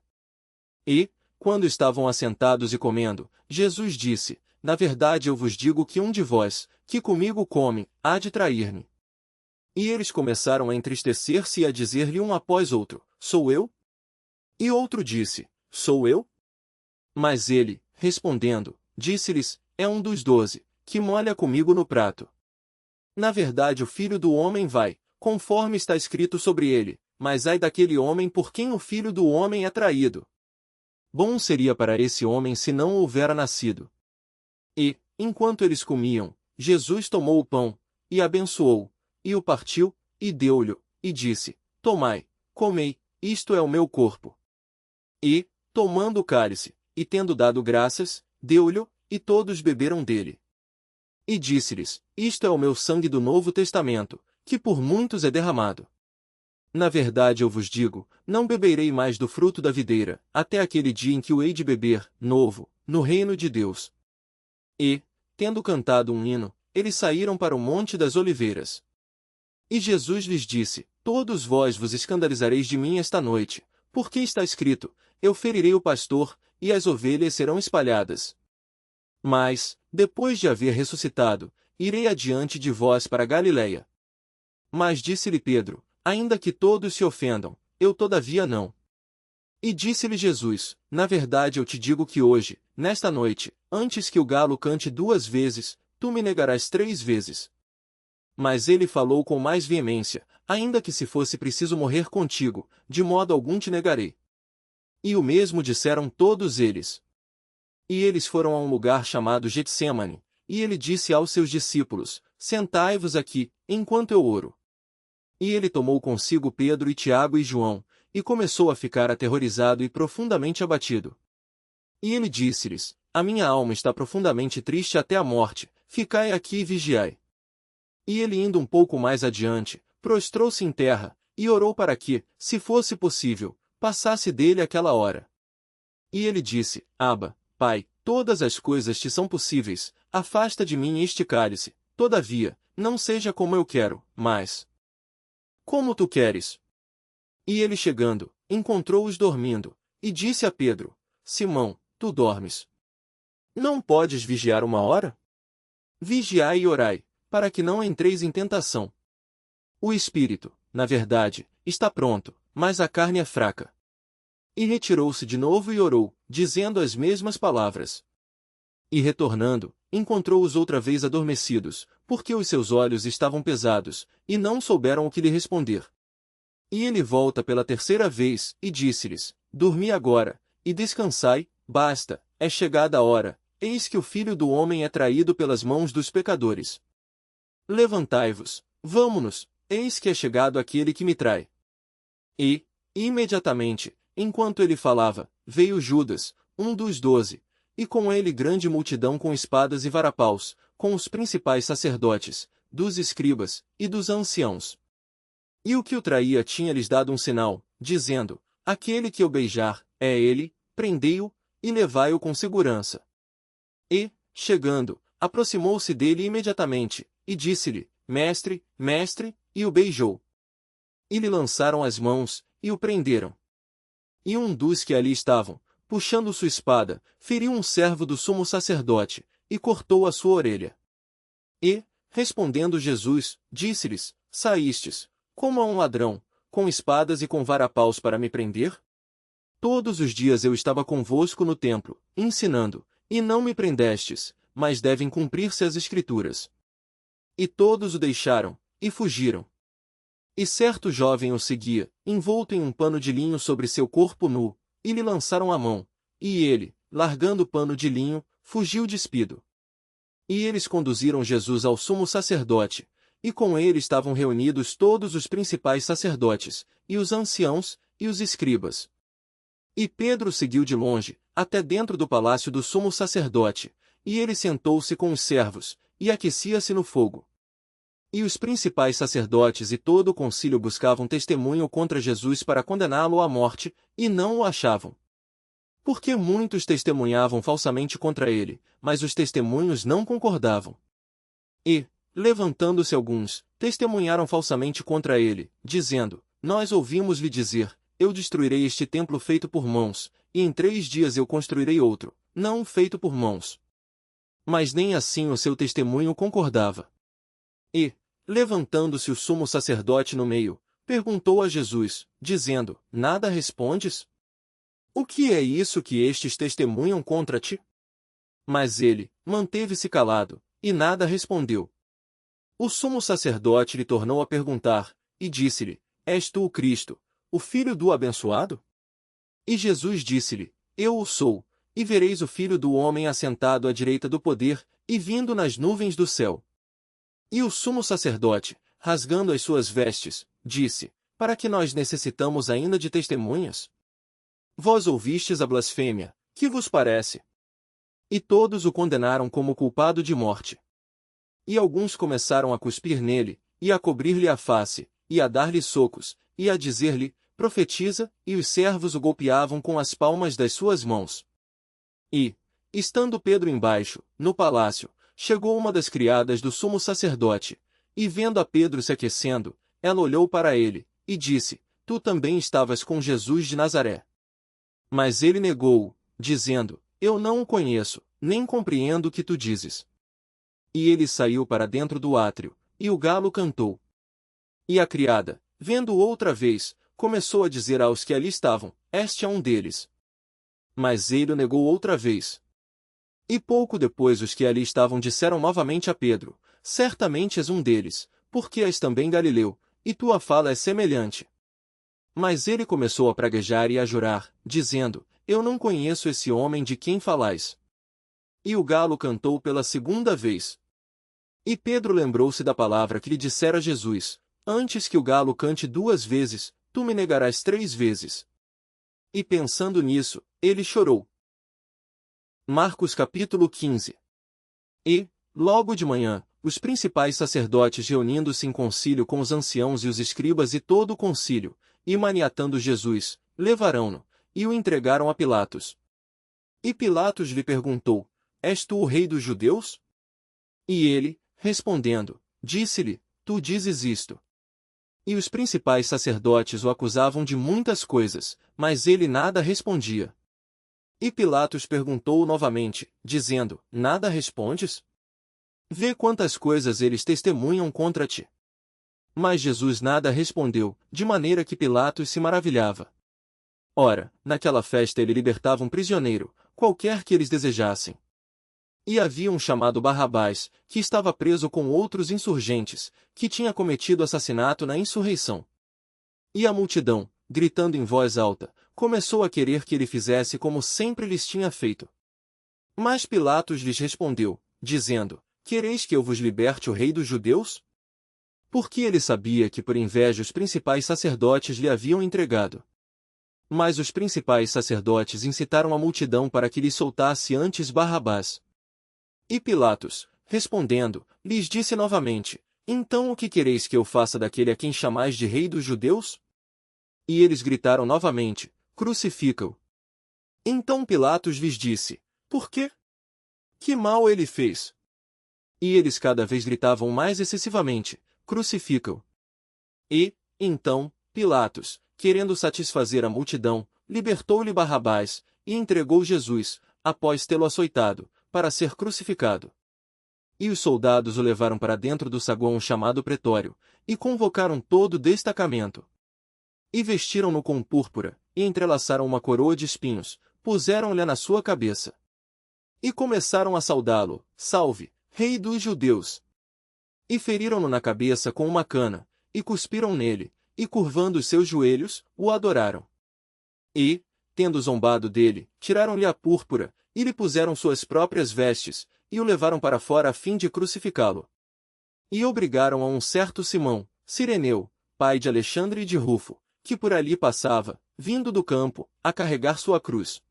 E, quando estavam assentados e comendo, Jesus disse, na verdade eu vos digo que um de vós, que comigo come, há de trair-me. E eles começaram a entristecer-se e a dizer-lhe um após outro, sou eu? E outro disse, sou eu? Mas ele, respondendo, disse-lhes, é um dos 12, que molha comigo no prato. Na verdade o Filho do Homem vai, conforme está escrito sobre ele, mas ai daquele homem por quem o Filho do Homem é traído. Bom seria para esse homem se não houvera nascido. E, enquanto eles comiam, Jesus tomou o pão, e abençoou, e o partiu, e deu-lhe, e disse, tomai, comei, isto é o meu corpo. E, tomando o cálice, e tendo dado graças, deu-lhe, e todos beberam dele. E disse-lhes, isto é o meu sangue do Novo Testamento, que por muitos é derramado. Na verdade eu vos digo, não beberei mais do fruto da videira, até aquele dia em que o hei de beber, novo, no reino de Deus. E, tendo cantado um hino, eles saíram para o Monte das Oliveiras. E Jesus lhes disse, todos vós vos escandalizareis de mim esta noite, porque está escrito, eu ferirei o pastor, e as ovelhas serão espalhadas. Mas, depois de haver ressuscitado, irei adiante de vós para Galiléia. Mas disse-lhe Pedro, ainda que todos se ofendam, eu todavia não. E disse-lhe Jesus, na verdade eu te digo que hoje, nesta noite, antes que o galo cante 2 vezes, tu me negarás 3 vezes. Mas ele falou com mais veemência, ainda que se fosse preciso morrer contigo, de modo algum te negarei. E o mesmo disseram todos eles. E eles foram a um lugar chamado Getsêmani, e ele disse aos seus discípulos, sentai-vos aqui, enquanto eu oro. E ele tomou consigo Pedro e Tiago e João, e começou a ficar aterrorizado e profundamente abatido. E ele disse-lhes, a minha alma está profundamente triste até a morte, ficai aqui e vigiai. E ele indo um pouco mais adiante, prostrou-se em terra, e orou para que, se fosse possível, passasse dele aquela hora. E ele disse, Abba, Pai, todas as coisas te são possíveis, afasta de mim este cálice, todavia, não seja como eu quero, mas como tu queres. E ele chegando, encontrou-os dormindo, e disse a Pedro, Simão, tu dormes? Não podes vigiar uma hora? Vigiai e orai, para que não entreis em tentação. O espírito, na verdade, está pronto, mas a carne é fraca. E retirou-se de novo e orou, dizendo as mesmas palavras. E retornando, encontrou-os outra vez adormecidos, porque os seus olhos estavam pesados, e não souberam o que lhe responder. E ele volta pela terceira vez, e disse-lhes, dormi agora, e descansai, basta, é chegada a hora, eis que o Filho do Homem é traído pelas mãos dos pecadores. Levantai-vos, vamo-nos, eis que é chegado aquele que me trai. E, imediatamente, enquanto ele falava, veio Judas, um dos 12, e com ele grande multidão com espadas e varapaus, com os principais sacerdotes, dos escribas, e dos anciãos. E o que o traía tinha-lhes dado um sinal, dizendo, aquele que eu beijar, é ele, prendei-o, e levai-o com segurança. E, chegando, aproximou-se dele imediatamente, e disse-lhe, Mestre, mestre, e o beijou. E lhe lançaram as mãos, e o prenderam. E um dos que ali estavam, puxando sua espada, feriu um servo do sumo sacerdote, e cortou a sua orelha. E, respondendo Jesus, disse-lhes, saístes, como a um ladrão, com espadas e com varapaus para me prender? Todos os dias eu estava convosco no templo, ensinando, e não me prendestes, mas devem cumprir-se as Escrituras. E todos o deixaram, e fugiram. E certo jovem o seguia, envolto em um pano de linho sobre seu corpo nu, e lhe lançaram a mão, e ele, largando o pano de linho, fugiu despido. E eles conduziram Jesus ao sumo sacerdote, e com ele estavam reunidos todos os principais sacerdotes, e os anciãos, e os escribas. E Pedro seguiu de longe, até dentro do palácio do sumo sacerdote, e ele sentou-se com os servos, e aquecia-se no fogo. E os principais sacerdotes e todo o concílio buscavam testemunho contra Jesus para condená-lo à morte, e não o achavam. Porque muitos testemunhavam falsamente contra ele, mas os testemunhos não concordavam. E, levantando-se alguns, testemunharam falsamente contra ele, dizendo, nós ouvimos-lhe dizer, eu destruirei este templo feito por mãos, e em 3 dias eu construirei outro, não feito por mãos. Mas nem assim o seu testemunho concordava. E, levantando-se o sumo sacerdote no meio, perguntou a Jesus, dizendo, nada respondes? O que é isso que estes testemunham contra ti? Mas ele, manteve-se calado, e nada respondeu. O sumo sacerdote lhe tornou a perguntar, e disse-lhe, és tu o Cristo, o Filho do Abençoado? E Jesus disse-lhe, eu o sou, e vereis o Filho do Homem assentado à direita do poder, e vindo nas nuvens do céu. E o sumo sacerdote, rasgando as suas vestes, disse, para que nós necessitamos ainda de testemunhas? Vós ouvistes a blasfêmia, que vos parece? E todos o condenaram como culpado de morte. E alguns começaram a cuspir nele, e a cobrir-lhe a face, e a dar-lhe socos, e a dizer-lhe, profetiza, e os servos o golpeavam com as palmas das suas mãos. E, estando Pedro embaixo, no palácio, chegou uma das criadas do sumo sacerdote, e vendo a Pedro se aquecendo, ela olhou para ele, e disse, tu também estavas com Jesus de Nazaré. Mas ele negou-o, dizendo, eu não o conheço, nem compreendo o que tu dizes. E ele saiu para dentro do átrio, e o galo cantou. E a criada, vendo-o outra vez, começou a dizer aos que ali estavam, este é um deles. Mas ele o negou outra vez. E pouco depois os que ali estavam disseram novamente a Pedro, certamente és um deles, porque és também Galileu, e tua fala é semelhante. Mas ele começou a praguejar e a jurar, dizendo, eu não conheço esse homem de quem falais. E o galo cantou pela segunda vez. E Pedro lembrou-se da palavra que lhe dissera Jesus: antes que o galo cante 2 vezes, tu me negarás 3 vezes. E pensando nisso, ele chorou. Marcos capítulo 15. E, logo de manhã, os principais sacerdotes reunindo-se em concílio com os anciãos e os escribas e todo o concílio, e maniatando Jesus, levaram-no, e o entregaram a Pilatos. E Pilatos lhe perguntou: és tu o rei dos judeus? E ele, respondendo, disse-lhe: tu dizes isto. E os principais sacerdotes o acusavam de muitas coisas, mas ele nada respondia. E Pilatos perguntou novamente, dizendo: nada respondes? Vê quantas coisas eles testemunham contra ti. Mas Jesus nada respondeu, de maneira que Pilatos se maravilhava. Ora, naquela festa ele libertava um prisioneiro, qualquer que eles desejassem. E havia um chamado Barrabás, que estava preso com outros insurgentes, que tinha cometido assassinato na insurreição. E a multidão, gritando em voz alta, começou a querer que ele fizesse como sempre lhes tinha feito. Mas Pilatos lhes respondeu, dizendo: quereis que eu vos liberte o rei dos judeus? Porque ele sabia que por inveja os principais sacerdotes lhe haviam entregado. Mas os principais sacerdotes incitaram a multidão para que lhe soltasse antes Barrabás. E Pilatos, respondendo, lhes disse novamente: então o que quereis que eu faça daquele a quem chamais de rei dos judeus? E eles gritaram novamente: crucifica-o. Então Pilatos lhes disse: por quê? Que mal ele fez? E eles cada vez gritavam mais excessivamente: crucifica-o. E, então, Pilatos, querendo satisfazer a multidão, libertou-lhe Barrabás, e entregou Jesus, após tê-lo açoitado, para ser crucificado. E os soldados o levaram para dentro do saguão chamado Pretório, e convocaram todo o destacamento. E vestiram-no com púrpura, e entrelaçaram uma coroa de espinhos, puseram-lhe na sua cabeça. E começaram a saudá-lo: salve, rei dos judeus! E feriram-no na cabeça com uma cana, e cuspiram nele, e curvando os seus joelhos, o adoraram. E, tendo zombado dele, tiraram-lhe a púrpura, e lhe puseram suas próprias vestes, e o levaram para fora a fim de crucificá-lo. E obrigaram a um certo Simão, Cireneu, pai de Alexandre e de Rufo, que por ali passava, vindo do campo, a carregar sua cruz.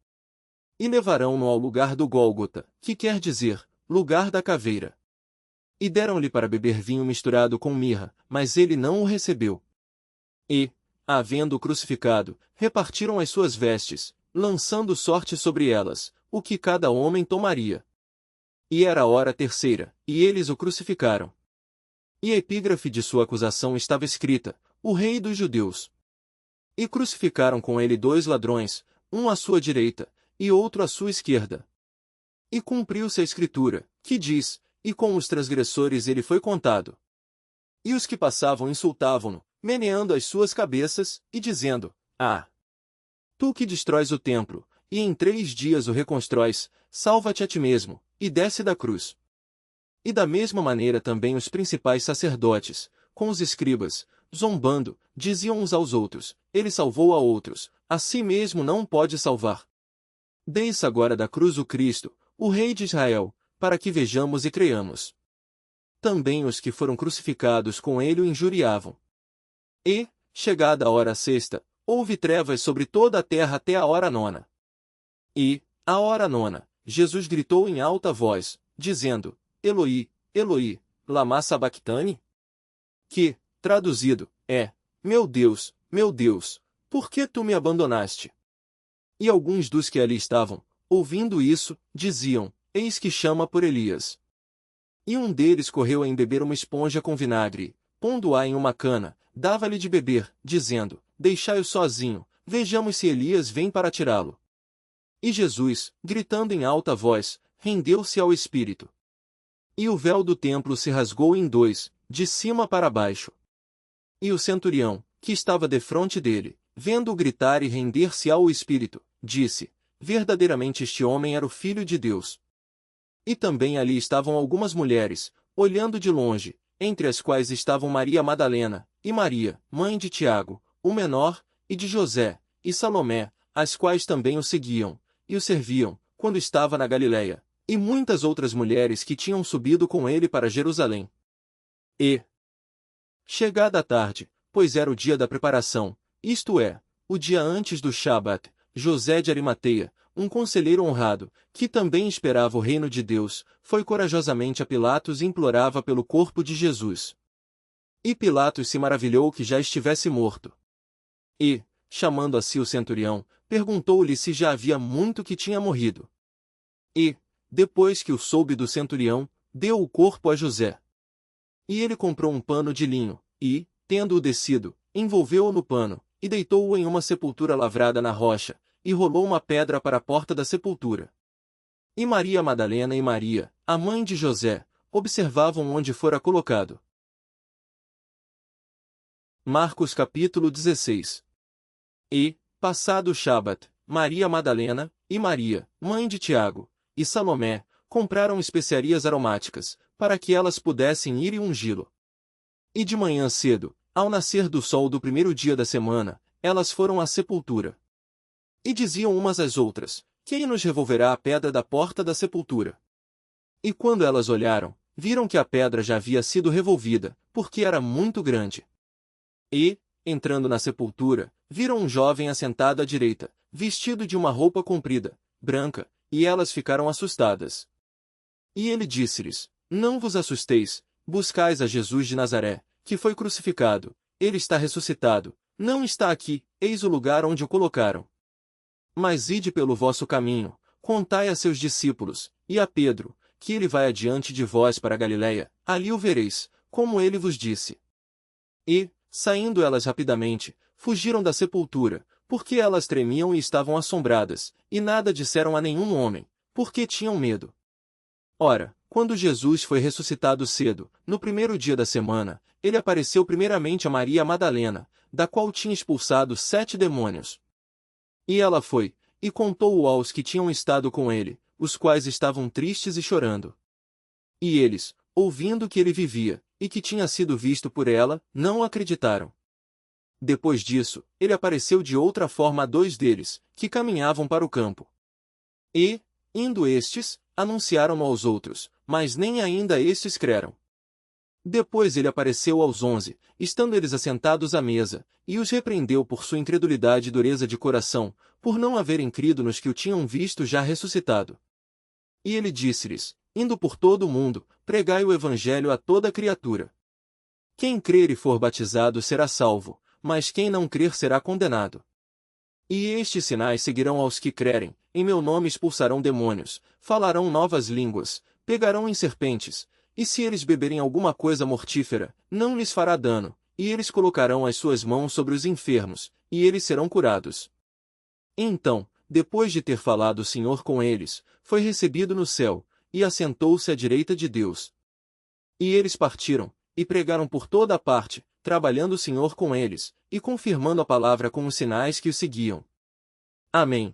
E levarão-no ao lugar do Gólgota, que quer dizer, lugar da caveira. E deram-lhe para beber vinho misturado com mirra, mas ele não o recebeu. E, havendo-o crucificado, repartiram as suas vestes, lançando sorte sobre elas, o que cada homem tomaria. E era a hora terceira, e eles o crucificaram. E a epígrafe de sua acusação estava escrita: o rei dos judeus. E crucificaram com ele 2 ladrões, um à sua direita, e outro à sua esquerda. E cumpriu-se a escritura, que diz: e com os transgressores ele foi contado. E os que passavam insultavam-no, meneando as suas cabeças, e dizendo: ah! Tu que destróis o templo, e em 3 dias o reconstróis, salva-te a ti mesmo, e desce da cruz. E da mesma maneira também os principais sacerdotes, com os escribas, zombando, diziam uns aos outros: ele salvou a outros, a si mesmo não pode salvar. Desça agora da cruz o Cristo, o Rei de Israel, para que vejamos e creiamos. Também os que foram crucificados com ele o injuriavam. E, chegada a hora sexta, houve trevas sobre toda a terra até a hora nona. E, à hora nona, Jesus gritou em alta voz, dizendo: Eloi, Eloi, lama sabactani? Que, traduzido, é: meu Deus, por que tu me abandonaste? E alguns dos que ali estavam, ouvindo isso, diziam: eis que chama por Elias. E um deles correu a embeber uma esponja com vinagre, pondo-a em uma cana, dava-lhe de beber, dizendo: deixai-o sozinho, vejamos se Elias vem para tirá-lo. E Jesus, gritando em alta voz, rendeu-se ao Espírito. E o véu do templo se rasgou em 2, de cima para baixo. E o centurião, que estava defronte dele, vendo-o gritar e render-se ao Espírito, disse: verdadeiramente este homem era o Filho de Deus. E também ali estavam algumas mulheres, olhando de longe, entre as quais estavam Maria Madalena, e Maria, mãe de Tiago, o menor, e de José, e Salomé, as quais também o seguiam, e o serviam, quando estava na Galiléia, e muitas outras mulheres que tinham subido com ele para Jerusalém. E, chegada a tarde, pois era o dia da preparação, isto é, o dia antes do Shabat, José de Arimateia, um conselheiro honrado, que também esperava o reino de Deus, foi corajosamente a Pilatos e implorava pelo corpo de Jesus. E Pilatos se maravilhou que já estivesse morto. E, chamando a si o centurião, perguntou-lhe se já havia muito que tinha morrido. E, depois que o soube do centurião, deu o corpo a José. E ele comprou um pano de linho, e, tendo-o descido, envolveu-o no pano, e deitou-o em uma sepultura lavrada na rocha, e rolou uma pedra para a porta da sepultura. E Maria Madalena e Maria, a mãe de José, observavam onde fora colocado. Marcos capítulo 16. E, passado o Shabat, Maria Madalena, e Maria, mãe de Tiago, e Salomé, compraram especiarias aromáticas, para que elas pudessem ir e ungí-lo. E de manhã cedo, ao nascer do sol do primeiro dia da semana, elas foram à sepultura. E diziam umas às outras: quem nos revolverá a pedra da porta da sepultura? E quando elas olharam, viram que a pedra já havia sido revolvida, porque era muito grande. E, entrando na sepultura, viram um jovem assentado à direita, vestido de uma roupa comprida, branca, e elas ficaram assustadas. E ele disse-lhes: não vos assusteis, buscais a Jesus de Nazaré, que foi crucificado, ele está ressuscitado, não está aqui, eis o lugar onde o colocaram. Mas ide pelo vosso caminho, contai a seus discípulos, e a Pedro, que ele vai adiante de vós para a Galiléia, ali o vereis, como ele vos disse. E, saindo elas rapidamente, fugiram da sepultura, porque elas tremiam e estavam assombradas, e nada disseram a nenhum homem, porque tinham medo. Ora, quando Jesus foi ressuscitado cedo, no primeiro dia da semana, ele apareceu primeiramente a Maria Madalena, da qual tinha expulsado 7 demônios. E ela foi, e contou-o aos que tinham estado com ele, os quais estavam tristes e chorando. E eles, ouvindo que ele vivia, e que tinha sido visto por ela, não acreditaram. Depois disso, ele apareceu de outra forma a 2 deles, que caminhavam para o campo. E, indo estes, anunciaram-no aos outros, mas nem ainda estes creram. Depois ele apareceu aos 11, estando eles assentados à mesa, e os repreendeu por sua incredulidade e dureza de coração, por não haverem crido nos que o tinham visto já ressuscitado. E ele disse-lhes: indo por todo o mundo, pregai o evangelho a toda criatura. Quem crer e for batizado será salvo, mas quem não crer será condenado. E estes sinais seguirão aos que crerem: em meu nome expulsarão demônios, falarão novas línguas, pegarão em serpentes, e se eles beberem alguma coisa mortífera, não lhes fará dano, e eles colocarão as suas mãos sobre os enfermos, e eles serão curados. Então, depois de ter falado o Senhor com eles, foi recebido no céu, e assentou-se à direita de Deus. E eles partiram, e pregaram por toda a parte, trabalhando o Senhor com eles, e confirmando a palavra com os sinais que o seguiam. Amém.